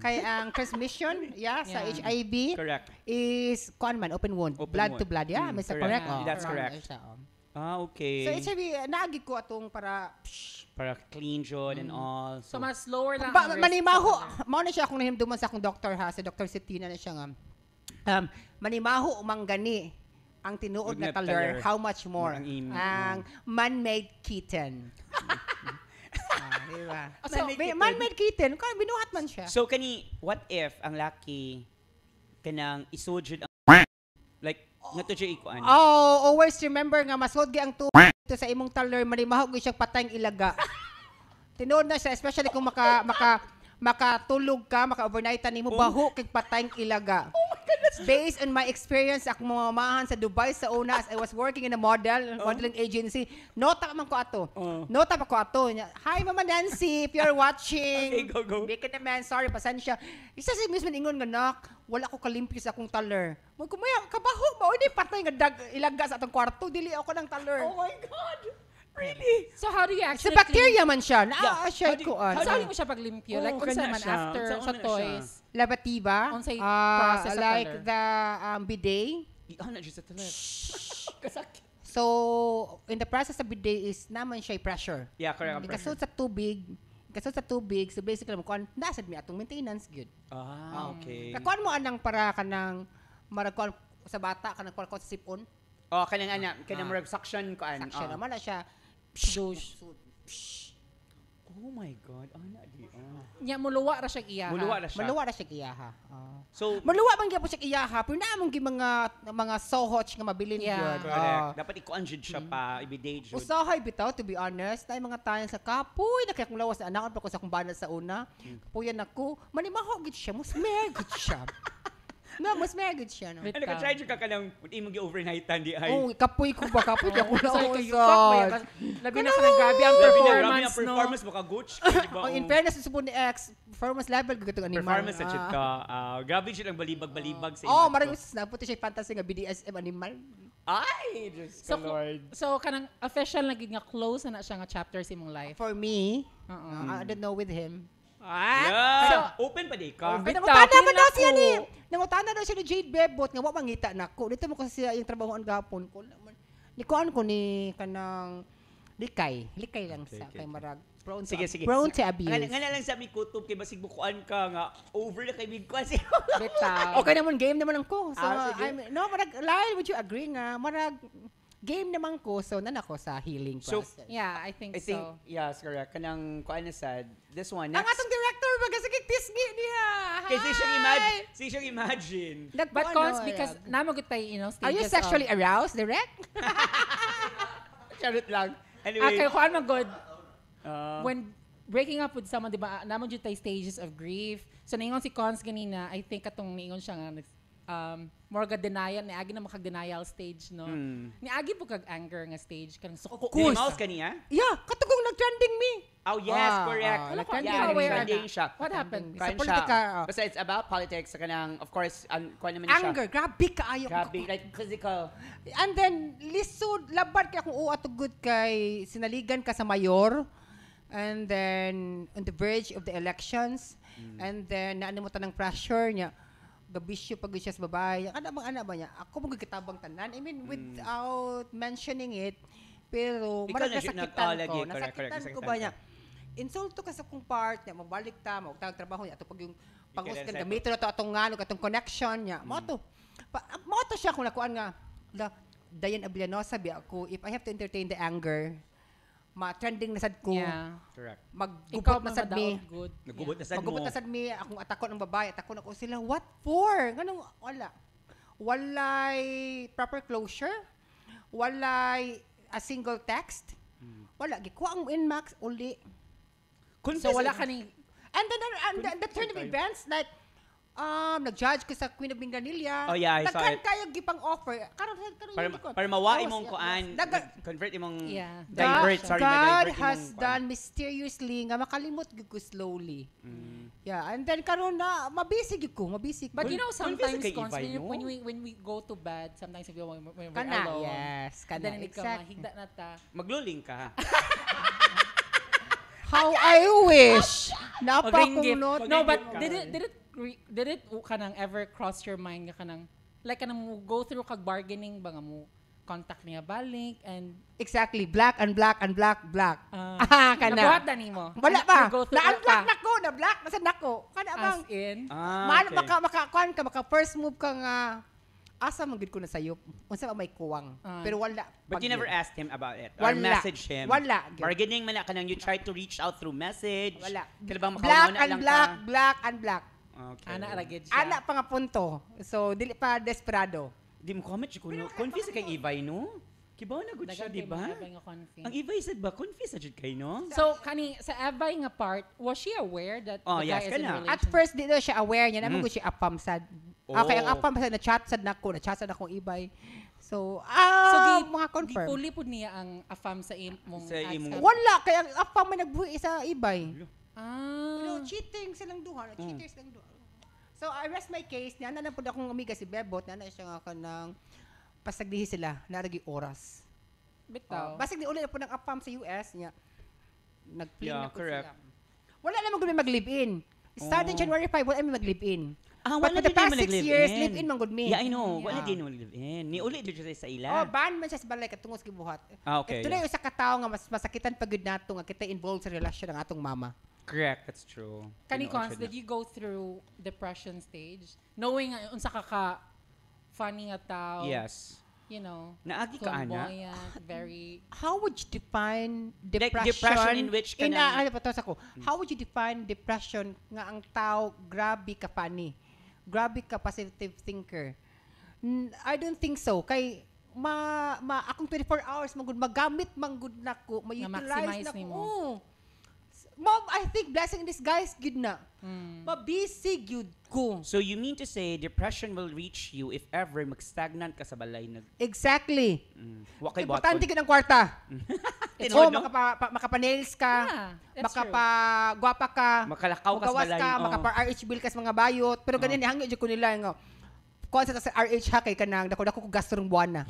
Kaya ang transmission, sa HIV correct. is open wound, blood to blood. Yeah, Mr. Correct. That's correct. Okay. So HIV, naagi ko atong para clean jod and all. So mas lower lang ang risk. Manimaho, mao na siya akong nahimduman sa akong doktor ha, sa Dr. Cetina na siya nga. Manimaho manggani ang tinuod na taler, how much more? Ang man-made kitten. Diba? So, man-made kitten, binuhat man siya. So what if ang laki kanang isujud ang like ngato siya ikuan. Always remember nga masod gi ang to sa imong taler manimahog gi siya patayng ilaga. Tinuod na siya especially kung makatulog ka, maka-overnightan nimo baho kay patayng ilaga. Based on my experience akong mga mamahan sa Dubai sa una as I was working in a modeling agency, nota man ko ato. Nota pa ko ato. Hi Mama Nancy, if you're watching. Okay, go. Bikit naman, sorry, pasensya. Isa si mismo ingon nga nak, wala ko kalimpyo sa akong taler. Magkumaya, kabaho ba? Hindi patay nga ilaga sa atong kwarto. Dili ako ng taler. Oh my God! Really? So how do you actually sa bacteria man siya. How do mo siya paglimpyo? Like, unsa man after sa toys? Lavativa. Unsay process sa like taler? the bidet. Na dyan sa taler. So, in the process of bidet is naman siya pressure. Yeah, correct. Ikasod sa tubig, so basically, nasad mi atong maintenance, good. Okay. Kakuan mo anang para ka ng maragkuan sa bata, ka ng kuan sa sipon. Kanang murag suction kuan. Suction naman na siya. Oh my God, ana di. Nya muluwa ra siya iya. Muluwa na siya. Maluwa na siya iyaha. So, Maluwa man gyapon siya iyaha, pero naamong mga sohoch nga mabilin Yeah. gyud. correct. Dapat ikuan jud siya pa, ibigay jud. Usahay bitaw, to be honest, na mga tayo sa kapoy, na kaya kung lawas na anakan pa ko sa kong banat sa una, kapuyan ako, manimaho gid siya, musmer gid siya. No, musmer gid siya. No? Wait. Ano ka try jud ka kanang imong gi-overnightan di ay. Oh, kapoy ko ba, kapoy ako na Sorry kayo, fuck ba yan? usad. Labi na ka ng grabe ang Grabe performance, ang no? performance mo ka gooch, di ba? Oh, in fairness, sa subon ni X, performance level, gagawin animal. Performance sa jud ka. Grabe jud ang balibag-balibag sa Oh, imong marami nagpunta siya fantasy nga BDSM animal. Ay, Diyos So, ko, Lord. so kanang official na gid nga close na siya nga chapter sa imong life. For me, Uh-uh. I don't know with him. Yeah. Open pa di ka. Bitaw, Nangutana ba feel daw na siya ko. ni? Nangutana daw siya ni Jade Bebot nga wa mangita nako. Dito mo kasi siya yung trabahoan gahapon ko. Nikuan ko ni kanang likay lang sa okay. kay marag prone Sige, to, sige. prone to abuse. Nga lang sa mi kutob kay basig bukuan ka nga over na kay big kasi. Bitaw. Okay naman game naman ko. So sige. no marag Lyle, would you agree nga marag game naman ko so nanako sa healing So, process. Yeah, I think I think, so. yes, correct. Kanang kuan na sad. This one, Ang next. atong director baga sige tisgi niya. Kasi siyang imagine. But cons, because namo gid tayo, you know, Are you stages sexually aroused, direct? Charot lang. Okay, Anyway. kuan man good. uh, When breaking up with someone, di ba, namo jud tayo stages of grief. So, naingon si Cons ganina, I think katong niingon siya nga, more ga denial, ni Agi na makag-denial stage, no? Ni Agi po kag-anger nga stage, kanang Of course. course kaniya? Yeah, katugong nag-trending me. Oh, yes, correct. Wala pa, Yeah, hindi ka aware trending na. siya. What happened? Sa Kuan politika, siya. Basta it's about politics. Kanang, of course, kuan naman siya. Anger, grabe kaayo. Grabe, like physical. And then, lisod, labad kay akong uwa to good kay sinaligan ka sa mayor. And then, on the verge of the elections. And then, naano mo tanang pressure niya. Gabisyo pag siya sa babae. Ano ba niya? Ako magkitabang tanan. I mean, without mentioning it, pero Ikaw marag na siya nasakitan lagi, ko. correct, Nasakitan correct, ko ba niya? Insulto ka sa kong part niya, magbalik ta, magtrabaho niya, ato pag yung panguskan, Ikaw na gamitin na to atong ngano, atong connection niya. Mo to siya kung nakuan nga, Dayan Ablianosa, sabi ako, if I have to entertain the anger, ma-trending na sad ko, Yeah. Correct. Ikaw maggubot na man sad me. madaog good. Nagubot na sad mo. Maggubot na sad me, akong atako ng babae, atako na ko sila, what for? Ganun, wala. Walay proper closure, walay a single text, wala. Gikuha ang inmax, uli. So, wala ka ni... And then, the turn of events, like, nag-judge ko sa Queen of Minganilla. Oh, yeah, I saw Daghan it. kayo gipang offer. Karon Para mawai mong kuan, convert imong Yeah. divert, sorry, God divert has imong kuan. done mysteriously nga makalimot gyud ko slowly. Yeah, and then karon na mabisig ko. But you know, sometimes, kay Cons, Ibay, no? when we go to bed, sometimes if when we're Kana, alone, yes, and kana, then ikaw exactly. mahigda na ta. Magluling ka. How I wish. Napa Mag-ring gift. kong not. No, but ka. did it kanang ever cross your mind nga kanang like kanang mo go through kag bargaining ba nga mo contact niya balik and Exactly, black and black and black, black. nabuhat Kana. na nimo. Wala pa. You go through Na-unblock ka. na ko, na-black na sa nako. Kana bang, As in, man, maka first move ka nga, asa man gid ko na sayo. Unsa ba may kuwang. Pero wala. But you Pag never yun. asked him about it or Wala. messaged him. Wala. Bargaining man na kanang you try to reach out through message. Wala. Kaya bang Black makauna and lang black, ka? black and black. Okay. ana ragid siya. Ana pa nga punto. So, dili pa desperado. Di mo comment siya kuno. Confused kay Ibay no? Kibaw na good siya, Dagan di kay ba? mga Ebay nga confident. Ang Ibay said ba confused na jud kay no? So kani sa Ebay nga part, was she aware that Oh, the yes, guy is in kana. a At relationship? first, di daw siya aware niya. Naman ko siya apam sad. Okay, ang Oh. apam sad na-chat sad na ko. Na-chat sad akong ibay. So, mga confirm. Gipuli pud niya ang afam sa imong Sa imong- Wala, kaya ang apam may nagbuhi sa ibay. Ah. Cheating silang duha. Cheaters silang duha. So, I rest my case. Niya na po akong amiga si Bebot. Niya na siya nga ka ng pasagdihi sila. Naragi oras. Bitaw. Basig ni uli na po ng apam sa US niya. Nag-play Yeah, na po correct. sila. Wala naman kami mag-live-in. Starting January 5, wala kami mag-live-in. wala But for the din past naman 6 nag-live-in. years, live-in man good me. Yeah, I know. Wala Yeah. din mo live in. Ni uli dito siya sa Oh, ila. ban man siya sa balay katungos gibuhat. Okay. Ito na usa ka tawo nga mas masakitan pagud nato nga kita involved sa relasyon ng atong mama. Correct, that's true. Kani Tinuod Cons, siya did na. you go through depression stage? Knowing unsa ka funny nga tao? Yes. Naagi ka, ana? flamboyant, very... How would you define Like depression? depression in which ka na- How would you define depression nga ang tao, grabe ka pani? Grabe ka positive thinker? I don't think so. Kay, akong 24 hours, magamit manggod na ko, ma-utilize ma-maximize na ko. nimo. Oh. Mom, I think blessing in disguise, good na. Mabisi, good ko. So you mean to say depression will reach you if ever mag-stagnant ka sa balay na... Exactly. Wa kay Importante botod. ka ng kwarta. Tinuod, no? Makapa-nails ka, Yeah, that's makapa-gwapa ka, Makalakaw ka sa magawas balay. ka, Oo. makapa-RH bill ka sa mga bayot. Pero ganyan, hangyo dyan ko nila nga. Kuha sa RH ha kay kanang dako-dako ko gasto rong buwan na.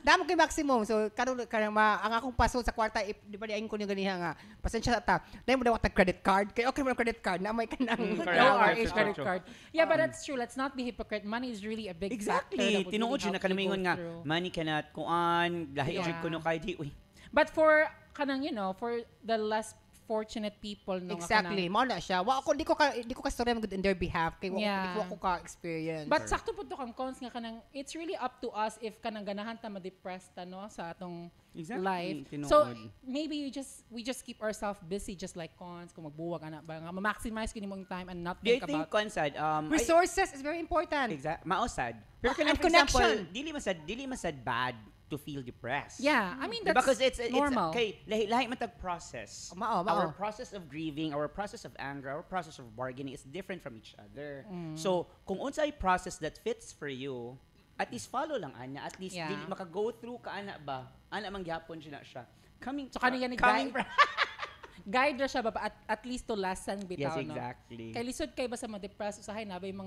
Damo kay maximum. So karon ang akong paso sa kwarta di ba diayin ko ni ganiha nga. Pasensya ta. Dai mo daw tag credit card. Kay okay mo credit card na may kanang No, Correct. RH credit card. Yeah, but that's true. Let's not be hypocrite. Money is really a big factor. Exactly. that would Tinuod really yun na help you kanamingon go nga, through. money cannot kuan, lahi Yeah. jud kuno kay di, uy. But for kanang, for the less fortunate people, no, nga Exactly. Mao na siya. Wa ako di ko ka story good in their behalf kay Yeah. di ko ako ka experience. But sakto po to kang cons nga kanang it's really up to us if kanang ganahan ta ma-depressed ta no sa atong Exactly, life. tinuod. So maybe we just keep ourselves busy just like cons kung magbuwag ana ba nga ma-maximize kini mong time and not Do you think think about konsad Resources is very important. maosad. Pero And kanang for example, connection. dili masad bad to feel depressed. Yeah, I mean Diba? that's Because it's normal. okay, lahi matag process. Mao. Our process of grieving, our process of anger, our process of bargaining is different from each other. So, kung unsay process that fits for you, at least follow lang ana. At least Yeah. dili maka-go through ka ana ba? Ana man gyapon siya. Coming So kanina ni coming guide, from guide ra siya ba at least to lessen bitaw Yes, no. exactly. Kay lisod kay ba sa ma-depress usahay na ba yung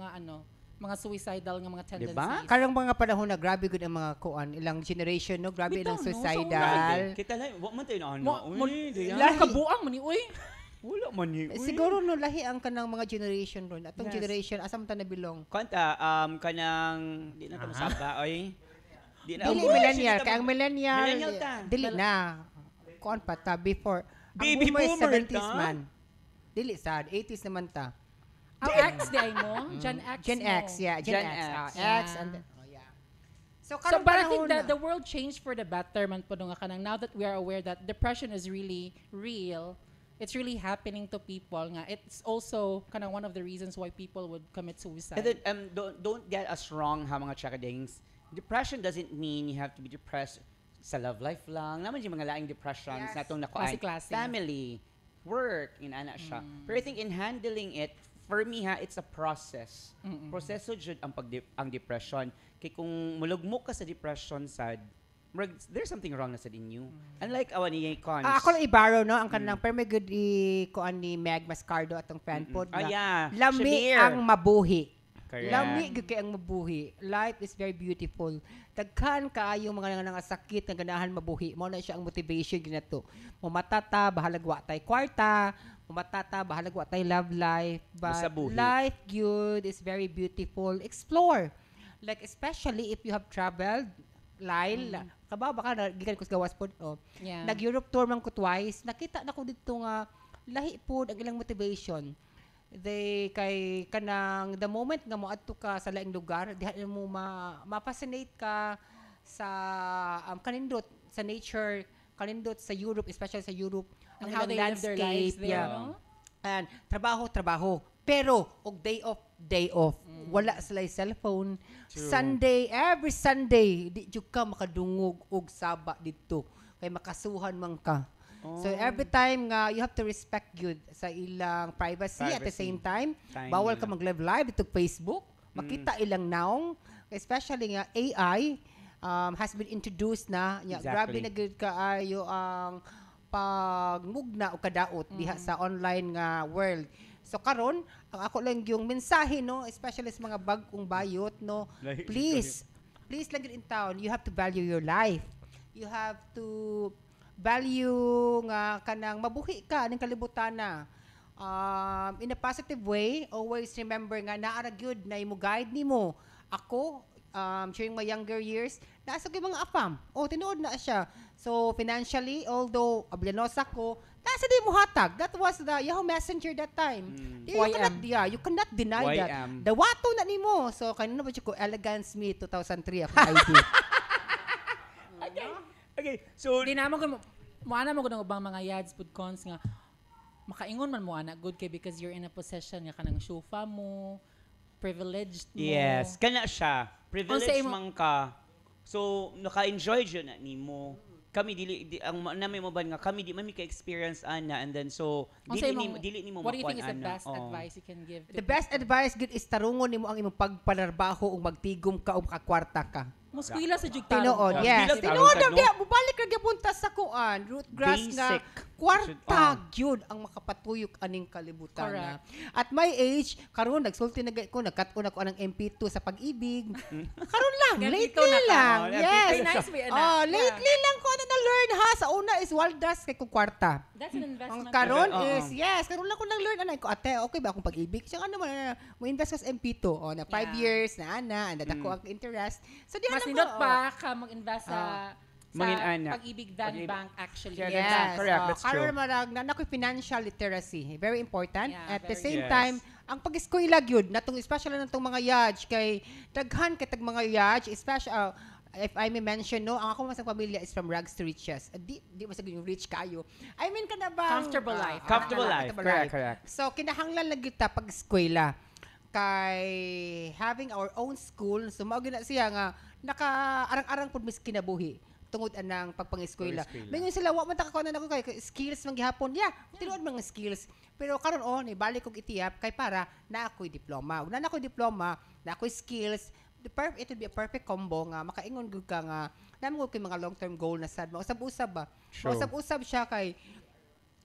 mga suicidal nga mga tendencies. Diba? Karang mga panahon na grabe gud ang mga kuan, ilang generation no, grabe Bitaw, ilang no? Sa suicidal. Kita lang, wa man tayo na ano. Mo Lahi. kabuang man ni uy. Wala man ni. Siguro no lahi ang kanang mga generation ron. Atong Yes. generation asam ta nabilong. Kanta, kanang, di na ito masaba, oy. Di na, Dili Uy, millennial, shit, kay ang millennial. Millennial ta. Dili na. Kuan pa ta before. Baby ang boomer 70s ta? man. Dili sad, 80s naman ta. Ang X di ay mo? Gen X Gen mo. X, yeah, Gen Gen X. X. X Yeah. and then, yeah. So, So karong but I think panahon that na. the world changed for the better man po nga kanang now that we are aware that depression is really real. It's really happening to people nga. It's also kanang one of the reasons why people would commit suicide. And then, don't get us wrong ha mga chakadings. Depression doesn't mean you have to be depressed sa love life lang. Naman yung mga laing depressions Yes. na itong nakuan. Klase-klase. Family, work, ina siya. Pero I think in handling it, for me ha, it's a process. Proseso jud ang depression. Kay kung mulugmok ka sa depression sad, there's something wrong na sa inyo. Unlike awan ni cons. Ako lang i-borrow, no? Ang kanang pero may good kuan ni Meg Mascardo atong fan pod Ah, yeah. lami Shabir. ang mabuhi. Correct. Lami gyud kay ang mabuhi. Life is very beautiful. Daghan kaayo mga nga sakit nga ganahan mabuhi. Mao na siya ang motivation ginato. Mamatata bahalag wa tay kwarta, mamatata bahalag wa tay love life, Basta but buhi. life good is very beautiful. Explore. Like especially if you have traveled Lyle, kabaw baka na gikan ko sa gawas pod. Oh. Yeah. Nag-Europe tour man ko twice. Nakita na ko dito nga lahi pod ang ilang motivation. They kay kanang the moment nga moadto ka sa laing lugar, diha mo ma-fascinate ka sa kanindot sa nature, kanindot sa Europe, especially sa Europe, And ang how ilang they live their lives there, yeah. no? And trabaho. Pero og day off. Wala sila cellphone. Sunday, every Sunday, di jud ka makadungog og saba dito. Kay makasuhan man ka. So every time nga you have to respect good sa ilang privacy, at the Privacy. same time. Time Bawal ka nila. mag-live dito Facebook. Makita ilang naong, especially nga AI has been introduced na. Exactly. Grabe na gud kaayo ang pagmugna o kadaot diha sa online nga world. So karon, ang ako lang yung mensahe no, especially sa mga bagong bayot no, Lahi- please lang in town, you have to value your life. You have to value nga kanang mabuhi ka ning kalibutan na. In a positive way, always remember nga naara gyud na imo guide nimo. Ako during my younger years, nasa gyud mga apam. Tinuod na siya. So financially, although ablanosa ko, nasa di mo hatag. That was the Yahoo Messenger that time. You cannot deny YM. that. The wato na nimo. So kanino ba ko Elegance Me 2003 ako ID. Okay, so Di naman ko mo ana mo gud ubang mga yads pud cons nga makaingon man mo ana good kay because you're in a possession nga kanang sofa mo, privileged mo. yes, kana siya. Privileged Unsa imo- man ka. So naka-enjoy jud na nimo. Kami ang nami mo ba nga kami di man mi ka-experience ana and then so dili nimo what do you think is makuan the ana. best advice you can give to The best advice gid is tarungon nimo ang imong pagpanarbaho ug magtigom ka o makakwarta ka. Muskwila sa jug Tinuod, Tarong. yes. Bilang Tinuod tarong ka, na mubalik ra gyapon ta sa kuan, root grass nga Basic. kwarta gyud ang makapatuyok aning kalibutan na. At my age, karon nagsulti na ko, nagkat-on ako ng MP2 sa pag-ibig. Karon lang, Ganito lately na ka. lang. Oh, Yes. Ay, nice way, anak. Oh, Yeah. lately lang ko na learn ha. Sa una is waldas kay ko kwarta. That's an Ang investment. karon Oo. is, yes, karon lang ko nang-learn anay ko, ate, okay ba akong pag-ibig? Siya ano man, mo invest sa MP2. O, na 5 Yeah. years na ana, and ako ang interest. So, di Mas ano nindot ko, pa ka mag-invest sa Mangin-ana. pag-ibig than Pag-ibig. bank actually. Yeah, Yes. that's correct. That's true. Karon marag na ko financial literacy. Very important. Yeah, At the very same Yes. time, ang pag-eskwela gyud natong especially natong mga yaj kay daghan kay tag mga yaj, especially if I may mention no, ang ako masang pamilya is from rags to riches. Di masag yung rich kayo. I mean kana ba Comfortable life. Comfortable life. Correct. So kinahanglan lang gyud ta pag-eskwela kay having our own school so mao gyud na siya nga naka-arang-arang pud mis kinabuhi tungod anang pagpang-eskwela. Pag-eskwela. Mingon sila wa man ta kakuan nako kay skills man gihapon. Yeah, tinuod mga skills. Pero karon ni balik kog itiyap kay para na ako'y diploma. Ug na ako'y diploma, na ako'y skills, it would be a perfect combo nga makaingon gud ka nga namo kay mga long-term goal na sad. Mausab-usab ba? True. Mausab-usab siya kay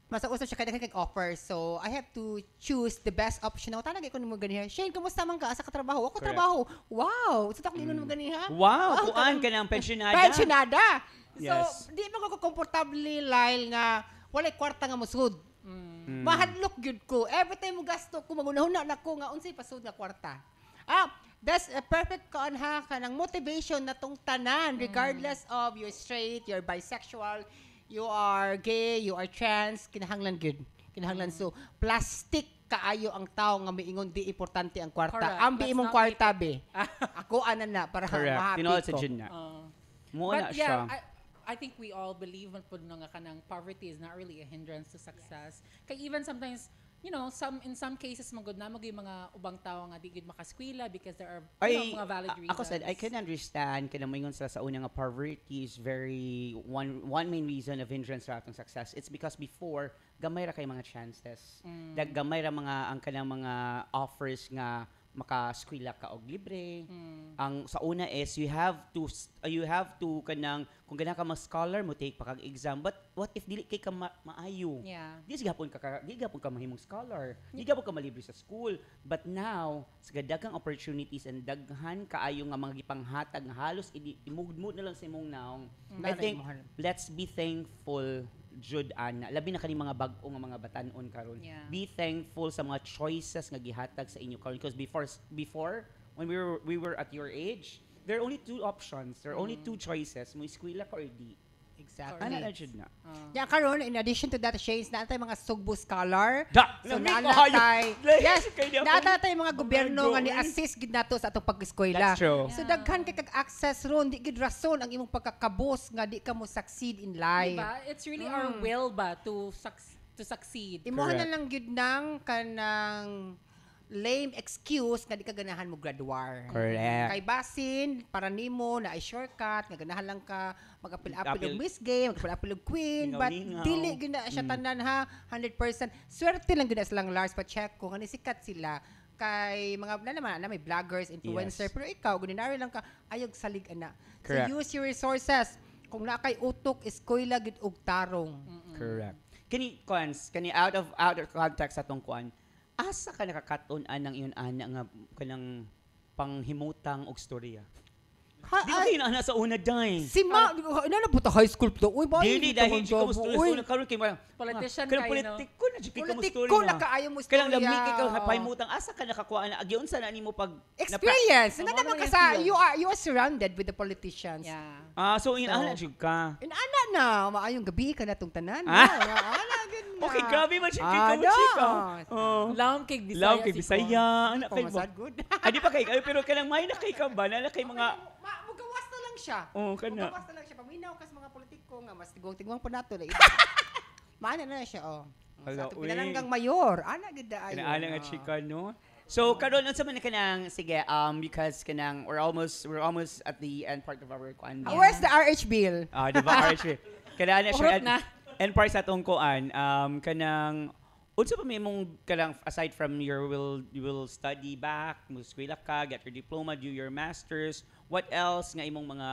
Masa-usap siya kay offer. So, I have to choose the best option. Ako tanag ko mo ganiha. Shane, kumusta man ka sa katrabaho? Ako Correct. trabaho. Wow! So, takong mo ganiha. Wow, kuan ka ng pensionada. Pensionada. Yes. So, di mo ko komportable lyle nga walay kwarta nga musud. Mahadlok gyud ko. Every time mo gasto ko magunahuna na ko nga unsay pasud nga kwarta. That's a perfect kon ha kanang motivation na tong tanan regardless of you're straight, you're bisexual, you are gay, you are trans, kinahanglan gyud. Kinahanglan so plastic kaayo ang tao nga miingon di importante ang kwarta. Correct. Ang Let's imong not kwarta be. Ako ana na para Correct. mahappy Tinuod ko. sa Jin na. Mo na But siya. yeah, I think we all believe man pud nga kanang poverty is not really a hindrance to success. Kay even sometimes, you know, in some cases magud na magay mga ubang tawo nga di gid makaskwela because there are mga valid reasons. Ako said, I can understand kaya moingon sila sa una nga poverty is very one main reason of hindrance sa atong success. It's because before gamay ra kay mga chances. Gamay ra mga ang kanang mga offers nga makaskwela ka og libre. Ang sa una is you have to kanang kung gana ka mas scholar mo take pa kag exam, but what if dili kay ka maayo? Yeah. Di gihapon ka mahimong scholar. Di gihapon ka malibre sa school. But now, sa daghang opportunities and daghan kaayo nga mga gipanghatag nga halos imugmud na lang sa imong naong. I think let's be thankful jud ana labi na kani mga bag-o nga mga batan-on karon. Yeah. Be thankful sa mga choices nga gihatag sa inyo karon because before when we were at your age, there are only two options, there are only two choices, mo eskwela ka or di. Exactly. Ana na jud na. Yeah, karon in addition to that, Shanes, naatay mga Sugbo scholar. Da! So Lamig naatay, kayo. yes, Kay di ako- naatay mga gobyerno nga going. ni-assist gid nato sa atong pag-eskwela. That's true. So daghan kay kag access ron, di gid rason ang imong pagkakabos nga di ka mo succeed in life. Diba? It's really our will ba to succeed. Imuha na Correct. lang gid nang kanang lame excuse nga di ka ganahan mo graduar. Correct. Kay basin para nimo na ay shortcut nga ganahan lang ka mag-apil-apil Apil. og Miss Gay, mag-apil-apil og Queen, but Lingaw-lingaw. dili gina siya tanan ha 100%. Swerte lang gina silang Lars Pacheco nga nisikat sila kay mga na may vloggers, influencer, Yes. pero ikaw ordinary lang ka ayog salig ana. So Correct. use your resources. Kung na kay utok, eskwela gid og tarong. Correct. Kani out of context atong kuan. Asa ka nakakaton anang iyon ana nga kanang panghimutang og storya. Ha, Di ba kina ana sa una day? si Ma, na puta high school to. Uy, ba? Dili dahil di ka mo storya. So karon kay Politician kanang kayo, no? politiko na di ka mo Politiko storya. na kaayo mo Kanang storya. lamig kay ka pahimutang asa ka nakakuha na agyon sa nimo pag Experience. na- Nga naman ka Ano sa, yung you are surrounded with the politicians. Yeah. so inaana jud ka. Inana na, maayong gabi ka na tong tanan. Ah? Ana, gid na. Okay, grabe man siya ka Ano? mo chika. Oh. Laom kay Bisaya. Law kay si Bisaya, anak kay Pumasad good. Adi pa kay pero kanang may na kay ka ba na kay mga Mugawas na lang lang siya. Mababas na lang siya. Paminaw kas mga politiko nga, mas tigong-tigong po nato. Maana na siya, Sa ato pinalanggang mayor. Ana, ganda ayo. Kinaala nga chika, no? So, karon unsa man kanang sige because kanang we're almost at the end part of our kuan. Where's the RH bill? Di ba RH bill? Kanang siya na. end part sa atong kuan kanang unsa pa may mong kanang aside from you will study back, muskwela ka, get your diploma, do your masters, what else nga imong mga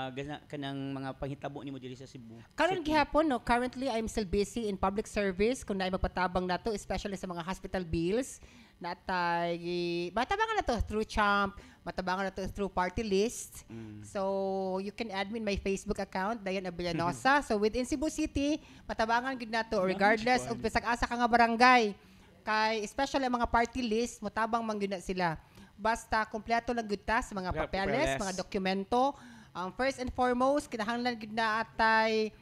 kanang mga panghitabo nimo diri sa Cebu? Karon gihapon no, currently I'm still busy in public service kung naay magpatabang nato especially sa mga hospital bills. Matabangan na to through CHAMP, matabangan na to through party list. So, you can add me in my Facebook account, Dayan Abellanosa. So, within Cebu City, matabangan gid nato regardless of bisag asa ka nga barangay. Kay especially ang mga party list, motabang man gyud na sila. Basta kompleto lang gud ta sa mga papeles, mga dokumento. First and foremost, kinahanglan gid na atay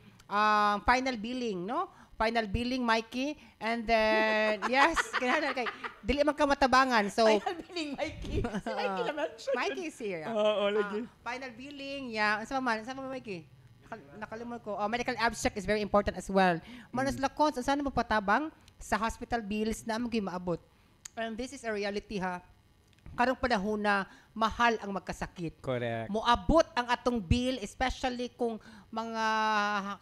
final billing, no? Final billing, Mikey. And then, yes, kinahanglan kay dili man ka matabangan. So, Final billing, Mikey. Si Mikey naman. Mikey is here. Lagi. Final billing, yeah. Sa man, Mikey? Nakalimot ko. Medical abstract is very important as well. Manas lakons, saan mo patabang sa hospital bills na among maabot. And this is a reality ha. Karong panahon na mahal ang magkasakit. Correct. Moabot ang atong bill, especially kung mga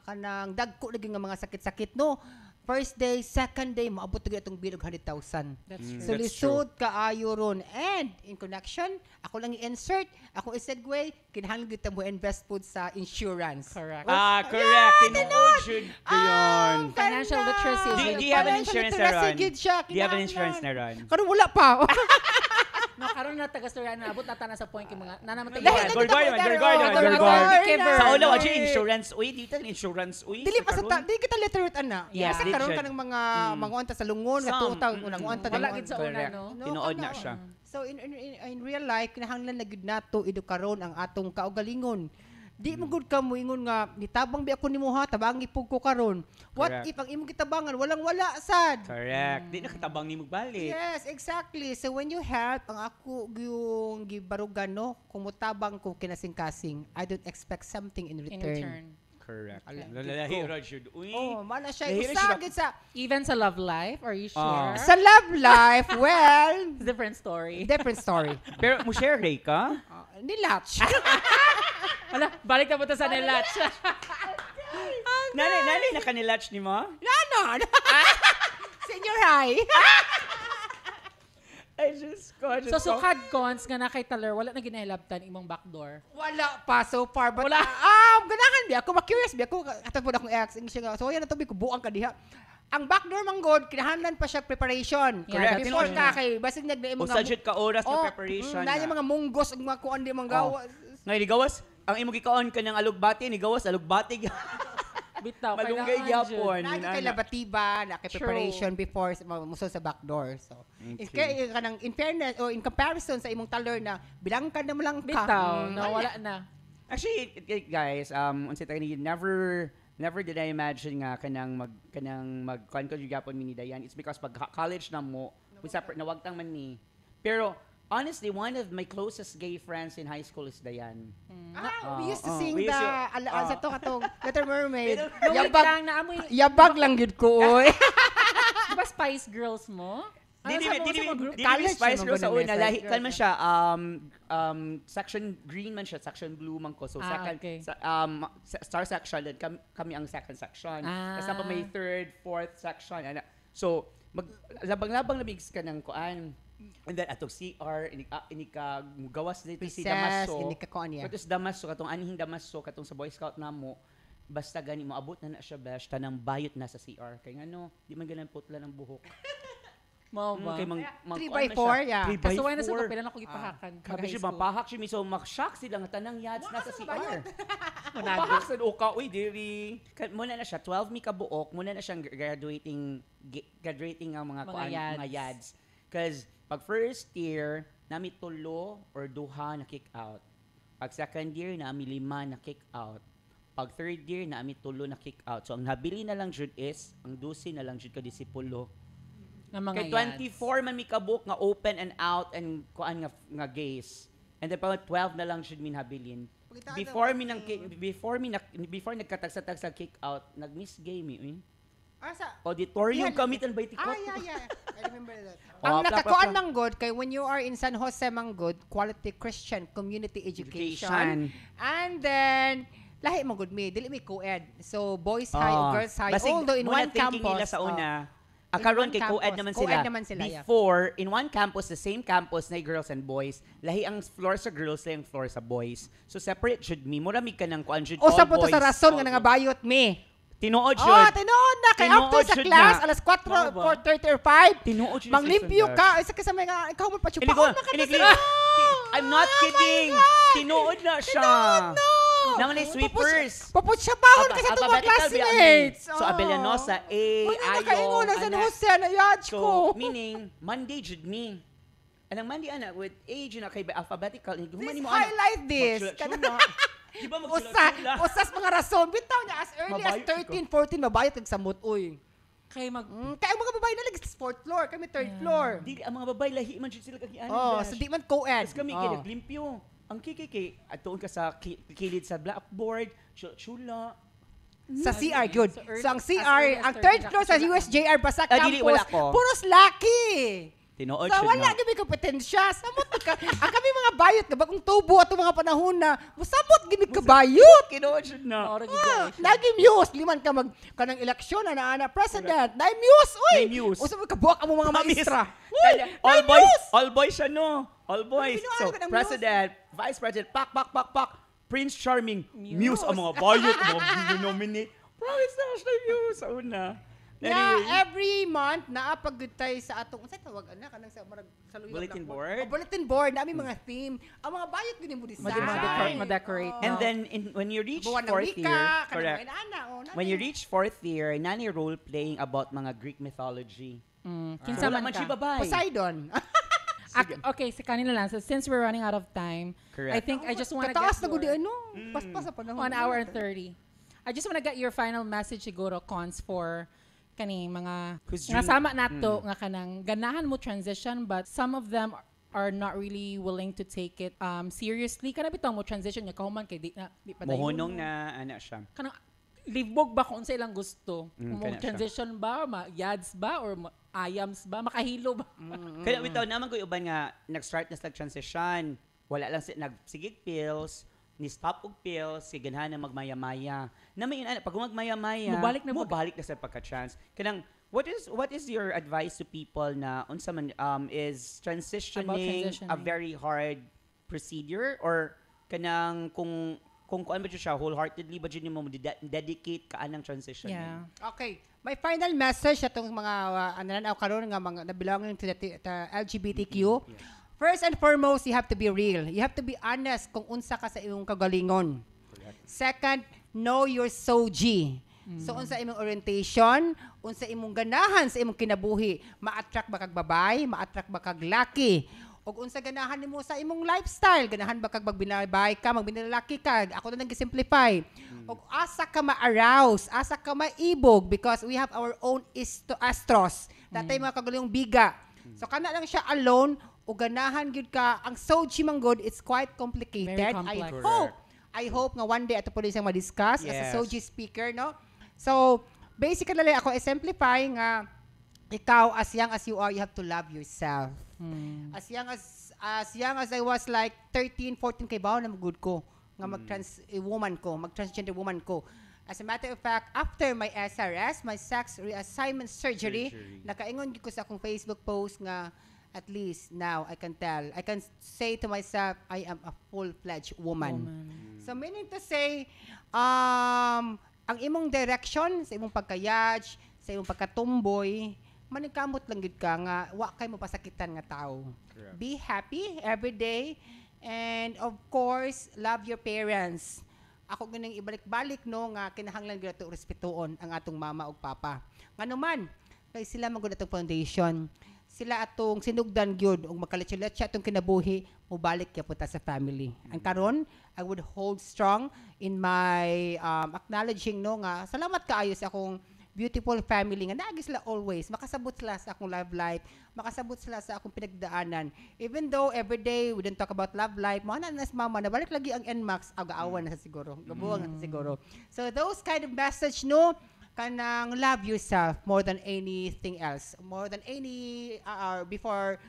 kanang dagko lagi nga mga sakit-sakit, no? First day, second day, moabot lagi atong bill og 100,000. That's true. So lisod kaayo ron. And in connection, ako lang i-insert, ako i-segue, kinahanglan gyud ta mo invest pud sa insurance. Correct. Correct. Tinuod should yun. Financial literacy. Do you have an insurance na ron? Do you have an insurance na ron? Karon wala pa. No, karon na taga-storya na abot na sa point yung mga nanamatay. Gorgor. Sa ulo, aji insurance. Uy, dito ang insurance. Uy, Dili pa di kita literate ana. Yeah. Kasi karon ka ng mga onta sa lungon, nga tuutaw, unang onta Wala gid sa una, Correct. no? Tinuod na siya. So in real life kinahanglan na gid nato karon ang atong kaugalingon. Di mo gud ka moingon nga nitabang bi ako nimo ha, tabang ipug ko karon. What Correct. if ang imong gitabangan walang wala sad? Correct. Di na katabang ni magbalik. Yes, exactly. So when you help ang ako yung gibarugan no, kung mutabang ko kinasing-kasing, I don't expect something in In return. return. Correct. Ala, Lalahi ra should. Uy. Oh, mana siya Nahilo usagid sa Even sa love life, are you sure? sa love life. Well, Different story. different story. Pero mo share Ray ka? Nilatch. Wala, balik na po sa nilatch. Nanay na kanilatch ni mo? Nanon. Senior high. So, sukad cons nga na kay Taler, wala na ginahilabtan imong backdoor. Wala pa so far. But, Wala. ganahan bi ako, ma-curious bi ako. Katapod akong ex. So, yan na to, buang ka diha. Ang backdoor manggod, kinahanlan pa siya preparation. Yeah, that's Before true. ka kay, basig nagdaig mga... Usajud ka oras na preparation. Na yung mga munggos, ang mga kuan di mga gawa. Ngayon, gawas, ang imong gikaon ka ng alugbati, ni gawas, alugbati. Bitaw, Malunggay kailangan gyapon. Lagi kay labatiba, na kay preparation before muso sa backdoor. So, Okay. in fairness, or in comparison sa imong taler na bilangkan na mo lang ka. Bitaw, no, wala na. Actually, guys, unsa tayo never did I imagine nga kanang mag-con ko yung gapon mini Dayan. It's because pag college na mo, we separate na wagtang man ni. Pero honestly, one of my closest gay friends in high school is Dayan. We used to sing we used the to- sa to katong Little Mermaid. Wait lang, naamoy, Yabag lang gid ko oy. di ba Spice Girls mo? Ano sa mga group? College Spice naman Girls sa ko na una, may lahi Spice kan man Girls. siya section green man siya, section blue man ko. So second okay. star section then kami ang second section. Ah. Tapos na pa may third, fourth section. So labang-labang lamig ka ng kuan. And then atong CR ini ka gawas dito si Damaso. Hindi ka kuan yan. Katos Damaso katong anhing Damaso katong sa Boy Scout namo. Basta gani moabot na siya besh tanang bayot na sa CR kay ngano di man ganan putla ng buhok. Mo ba? Kay 3x4, yeah. 3x4. Kaso wala na sa pila na ko ipahakan. Kabi siya mapahak siya miso mak-shock sila nga tanang yads nasa CR. Munagos. Pahak sa uka uy diri. Muna na siya 12 mi ka buok, muna na siyang graduating ang mga Mga yads. Cause pag first year nami tulo or duha na kick out. Pag second year nami 5 na kick out. Pag third year nami tulo na kick out. So ang nabili na lang jud is ang 12 na lang jud ka disipulo. Ng mga Kay 24 man mi kabuk nga open and out and kuan nga gays. And then pag 12 na lang should min habilin. Before nagkatagsa-tagsa kick out, nag-miss game eh. Asa? Auditorium kami tan Baytikot. Yeah. I remember that. Ang nakakuan manggod kay when you are in San Jose manggod, quality Christian community education. And then lahi manggod mi, dili mi co-ed. So boys high o girls high, although in one campus. Nila sa una. Karon kay co-ed naman sila. Before, in one campus, the same campus na girls and boys, lahi ang floor sa girls, lahi ang floor sa boys. So separate should mi. Mura mi ka ng kuan should all boys. O sa puto sa rason nga nga bayot mi. Tinuod should. Tinuod na. Kay after sa class, alas 4, 4:30 or 5, tinuod should. manglimpyo ka. Isa ka sa mga, ikaw mo pachupaon na ka na sila. I'm not kidding. Tinuod na siya. Tinuod na. Naman ay sweepers. Paputsapahon ka sa itong mga classmates. So, Abellanosa, A, Ayo, nakaingon na San Jose, na-yadge ko. Meaning, Monday should me. Anong Monday, anak, with age na kay alphabetical. Please highlight this. Di ba Usas mga rason. Bitaw niya, as early as 13, 14, mabayot ang samot, uy. Kaya kaya ang mga babae na lang, 4th floor, kami 3rd floor. Di, ang mga babae, lahi man sila kagianan. So di man co-ed. Tapos kami, kinaglimpyo. Ang kikiki, at doon ka sa kilid sa blackboard, chula. Sa CR, good. So ang CR, ang 3rd floor sa USJR pa sa campus, puros lucky. Tinood siya wala kami kompetensya. Samot ka. Ang kami mga bayot nga bagong tubo ato mga panahon na musamot gimig ka bayot. Tinood siya na. Lagi muse liman ka kanang eleksyon na president. Nay muse oy. Usa mo kabuak ang mga maestra. All boys siya no. All boys. So president, vice president, pak. Prince Charming, muse ang mga bayot, mga nominate. Promise na siya muse sa una. Every month naapagud tay sa atong unsay tawag ana kanang sa marag saluyot bulletin board. Bulletin board nami mga theme. Ang mga bayot gini mo design. Ma-decorate. And then when you reach 4th year, correct. When you reach 4th year, nani role playing about mga Greek mythology. Kinsa man siya babae. Poseidon. Okay, sa kanila lang. So since we're running out of time, correct. I think I just want to get kataas na gudi ano. Paspas sa panahon. 1 hour and 30. I just want to get your final message siguro, Cons, for kani mga nga sama nato nga kanang ganahan mo transition but some of them are not really willing to take it seriously kana bitaw mo transition nya kahuman kay di pa dayon mohonong na ana siya kanang libog ba kung sa ilang gusto mo transition ba yads ba or ayams ba makahilo ba kaya bitaw naman ko uban nga nag-start na sa transition wala lang nagsigig pills ni stop og pills kay ganahan na magmaya-maya na may pag magmaya-maya mobalik na sa pagka-chance kanang what is your advice to people na unsa man is transitioning a very hard procedure or kanang kung kuan ba siya wholeheartedly ba jud mo dedicate ka anang transition okay my final message atong mga ananaw karon nga mga belonging to the LGBTQ first and foremost, you have to be real. You have to be honest kung unsa ka sa imong kagalingon. Correct. Second, know your soji. So, unsa imong orientation, unsa imong ganahan sa imong kinabuhi. Ma-attract ba kag babae, ma-attract ba kag laki. O unsa ganahan nimo sa imong lifestyle, ganahan ba kag magbinabay ka, magbinalaki ka. Ako na nag-simplify. O asa ka ma-arouse, asa ka maibog because we have our own astros. Datay mga kagalingong biga. So, kana lang siya alone, o ganahan gyud ka ang soji man good it's quite complicated. I hope nga one day ato po siyang ma-discuss as a soji speaker no. So basically ako exemplify nga ikaw as young as you are you have to love yourself. As young as I was like 13 14 kay bawo na good ko nga mag-transgender woman ko. As a matter of fact, after my SRS, my sex reassignment surgery. Nakaingon ko sa akong Facebook post nga at least now I can say to myself I am a full-fledged woman. So meaning to say ang imong direction sa imong pagkayaj, sa imong pagkatumboy, maningkamot lang gid ka nga wa kay mo pasakitan nga tao. Be happy every day and of course love your parents. Ako ganang ibalik-balik no nga kinahanglan gyud ato respetuon ang atong mama ug papa. Nganuman kay sila magud atong foundation. Sila atong sinugdan gyud og makaletsa-letsa atong kinabuhi mobalik gyud ta sa family. Ang karon I would hold strong in my acknowledging no nga salamat kaayo sa akong beautiful family nga naagi sila always makasabot sila sa akong love life, makasabot sila sa akong pinagdaanan. Even though every day we don't talk about love life, mo na nas mama nabalik lagi ang NMAX aga-awan na sa siguro. Gabuang na sa siguro. So those kind of message no kanang love yourself more than anything else. More than any before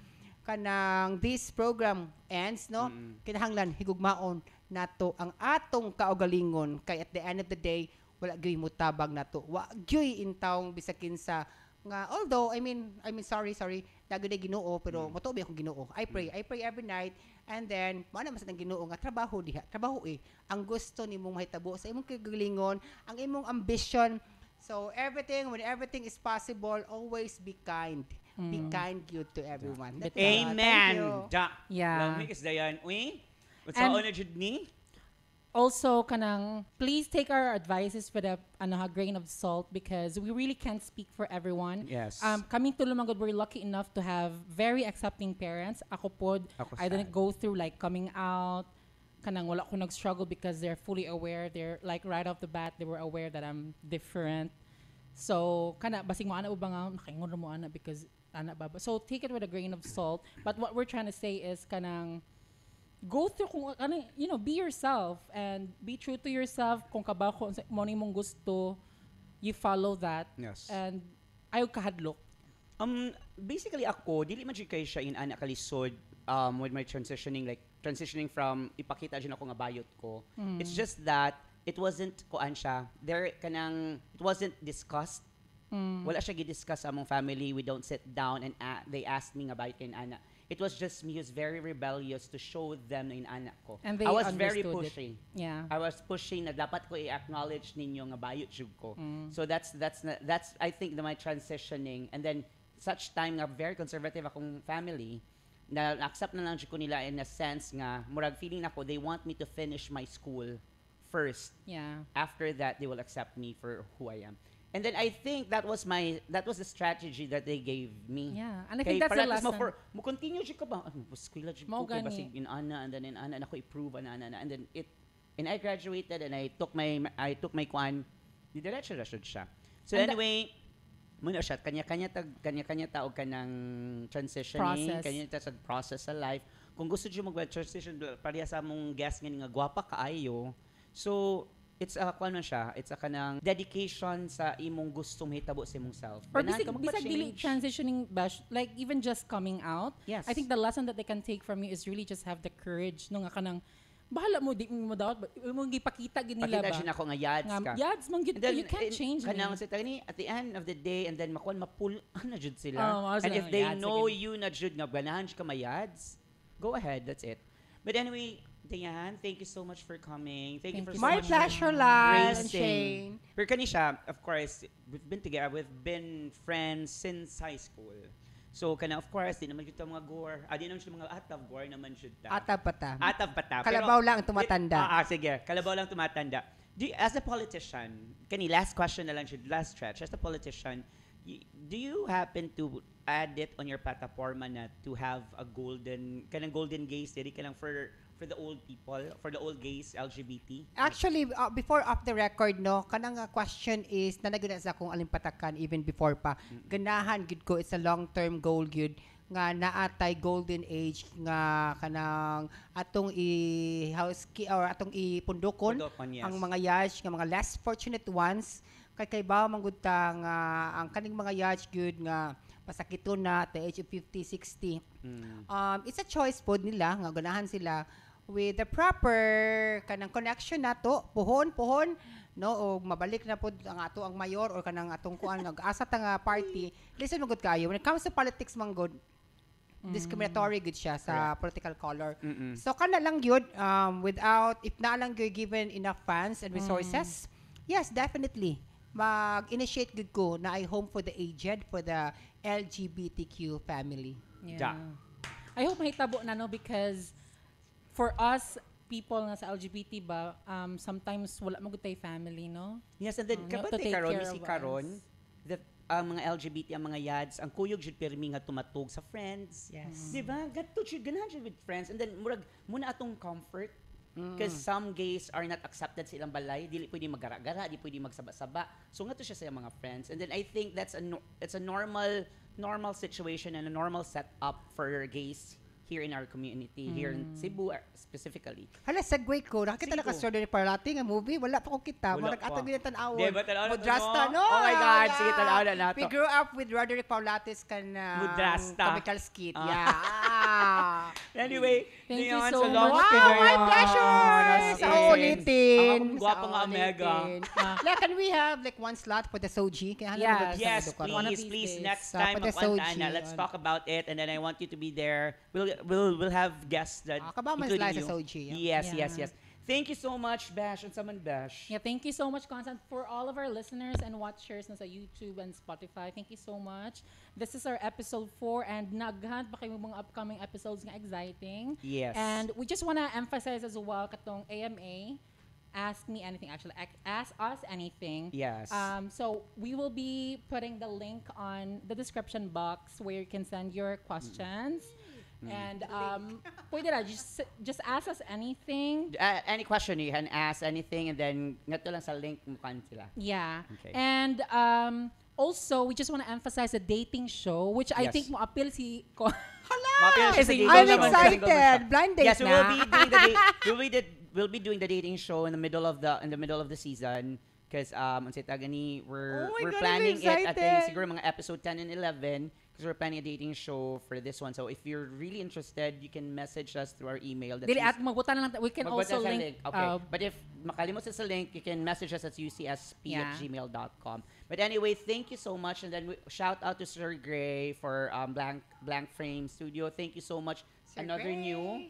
kanang this program ends no kinahanglan higugmaon nato ang atong kaugalingon kay at the end of the day wala gyud mo tabag nato wa gyud intawong bisakin sa nga although I mean sorry dagod ay Ginoo pero motubi akong Ginoo I pray every night and then mo na mas nang Ginoo nga trabaho ang gusto nimong mahitabo sa imong kaugalingon ang imong ambition so when everything is possible always be kind. Be kind good to everyone. Amen. Yeah. Lamig is dayan. Uy, what's on na jud ni? Also, please take our advices with a grain of salt because we really can't speak for everyone. Yes. Coming to Lumangod, we're lucky enough to have very accepting parents. Ako I didn't go through like coming out. Wala ko nag-struggle because they're fully aware. They're like right off the bat, they were aware that I'm different. So, basing mo ana ubang nakaingon mo ana because ana baba. So, take it with a grain of salt. But what we're trying to say is go through be yourself and be true to yourself. Kung kabako mo mong gusto, you follow that. Yes. And ayaw kahadlok. Basically ako, dili man jud kay siya in ana kalisod with my transitioning from ipakita jud ako nga bayot ko. It's just that it wasn't it wasn't discussed. Wala siya gi-discuss among family. We don't sit down and they asked me nga bayot kay ana. It was just me who's very rebellious to show them na inanak ko. And they I was very understood pushing. Yeah. I was pushing na dapat ko i-acknowledge ninyo nga bayot jud ko. So that's I think my transitioning and then such time nga very conservative akong family na accept na lang jud ko nila in a sense nga murag feeling nako they want me to finish my school first. Yeah. After that they will accept me for who I am. And then I think that was the strategy that they gave me. Yeah. And I think that's the lesson. Mo continue jud ka ba? Eskwela jud ko kay basig in ana and then in ana nako i-prove ana and then I graduated and I took my kwan di diretso ra jud siya. So and anyway, muna siya kanya taog kanang transitioning, kanya sa process sa life. Kung gusto jud mag-transition pareha sa among guest nga gwapa kaayo. So it's a kanang dedication sa imong gustong mahitabo sa imong self. Or bisag dili transitioning bash, like even just coming out. Yes. I think the lesson that they can take from you is really just have the courage no nga kanang bahala mo di mo daw mo gipakita gid nila ba. Pakita siya nako nga yads ka. Yads man gid you can't change me. Kanang sa tani at the end of the day and then makuan mapul na jud sila. And if they know you na jud nga ganahan ka mayads, go ahead, that's it. But anyway, Diane, thank you so much for coming. Thank you for so my much pleasure, Lyle and gracing. Shane. Pero kanisha, of course, we've been together. We've been friends since high school. So, of course, di naman kita mga gore. Di naman siya mga atav gore naman siya. Atav pata. Pero, Kalabaw lang tumatanda. Sige. Kalabaw lang tumatanda. As a politician, last question na lang siya, last stretch. As a politician, do you happen to add it on your platform na to have a golden gays, diri ka lang for the old people, for the old gays, LGBT? Actually, before off the record, no, kanang question is, nanaguna sa akong alimpatakan even before pa. Ganahan, gud ko, it's a long-term goal, gud, nga naatay golden age, nga kanang atong or atong ipundokon, yes. Ang mga yash, nga mga less fortunate ones, kay ba manggutang ang kaning mga yash, gud, nga pasakiton na at the age of 50, 60. It's a choice po nila, nga ganahan sila, with the proper kanang connection nato puhon no o mabalik na pud ang ato ang mayor or kanang atong kuan nag-asa ta nga party listen magud kayo when it comes to politics man good discriminatory good siya sa political color. So kana lang gyud without if na lang gyud given enough funds and resources, yes, definitely mag-initiate good ko na I home for the aged, for the LGBTQ family. Yeah. I hope mahitabo na no because for us people nga sa LGBT ba sometimes wala magutay family no. Yes, and then kabantay karon ang mga LGBT ang mga yads ang kuyog jud permi nga tumatog sa friends. Yes. Di ba? Gatto jud ganahan jud with friends and then murag muna atong comfort Because some gays are not accepted sa ilang balay, dili pwede magara-gara, di pwede magsaba-saba. So nga to siya sa mga friends. And then I think it's a normal situation and a normal setup for gays here in our community, here in Cebu specifically. Hala, segue ko. Nakita na Sige ko. ka-story para natin nga movie. Wala pa ko kita. Wala Marag pa. atong ginatanaw. Di ba, tanaw na to, Mudrasta, no? no? Oh my God, sige, tanaw na nato. We grew up with Roderick Paulatis ka na Mudrasta. comical skit. Yeah. Anyway, Thank you Leon, so long much. story. My pleasure! Sa ulitin. Ang gwapo nga, Mega. Like, can we have like one slot for the Soji? Kaya hala Yes. Yes, One of these please. days. Next Sa time, Patasoji. magpanta na. Let's talk about it, and then I want you to be there. We'll have guests that Kabaman including slice you. sa Soji. Yes, Yeah. yes. Thank you so much, Bash and Saman Bash. Yeah, thank you so much, Constant, for all of our listeners and watchers na sa YouTube and Spotify. Thank you so much. This is our episode 4 and naghunt pa kayo mga upcoming episodes nga exciting. Yes. And we just wanna emphasize as well katong AMA, Ask Me Anything, actually. Ask Us Anything. Yes. So we will be putting the link on the description box where you can send your questions. And pwede na, just ask us anything. Any question, you can ask anything, and then ngato lang sa link mo kan sila. Yeah. Okay. And also, we just want to emphasize the dating show, which I Yes. think mo appeal si Mapil siya sa I'm single I'm naman, excited. single man siya. Blind date Yes, we will na. be doing the we'll be doing the dating show in the middle of the season because unsay tagani Oh my we're God, I'm planning it I think excited. siguro mga episode 10 and 11 because we're planning a dating show for this one. So if you're really interested, you can message us through our email. That's Dili at magbutan na lang, we can Magbasa also sa link. Okay. But if makalimot sa link, you can message us at ucsp@gmail.com. But anyway, thank you so much. And then shout out to Sir Gray for Blank Frame Studio. Thank you so much. Sir Another Gray. new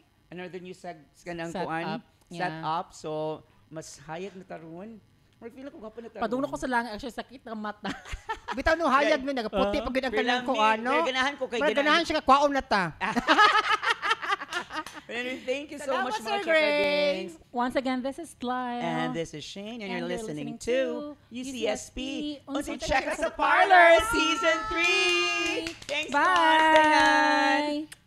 kanang Set kuan up, set yeah. up. So mas hayag na taron. Marag feel ko gapon na taron. Padungno ko sa langit, actually sakit ng mata. Bitaw no hayag no nagaputi pag gid ang kanang ko ano. Pero ganahan ko kay Pero ganahan siya ka kwaon na ta. But anyway, thank you so Salamat, much Sir mga Gray. Chakadings. Once again, this is Lyle. And this is Shane, and you're And you're listening listening to to UCSP. Unsay Check Check us Sa sa Parlor Season 3! Thanks, Constance! Bye!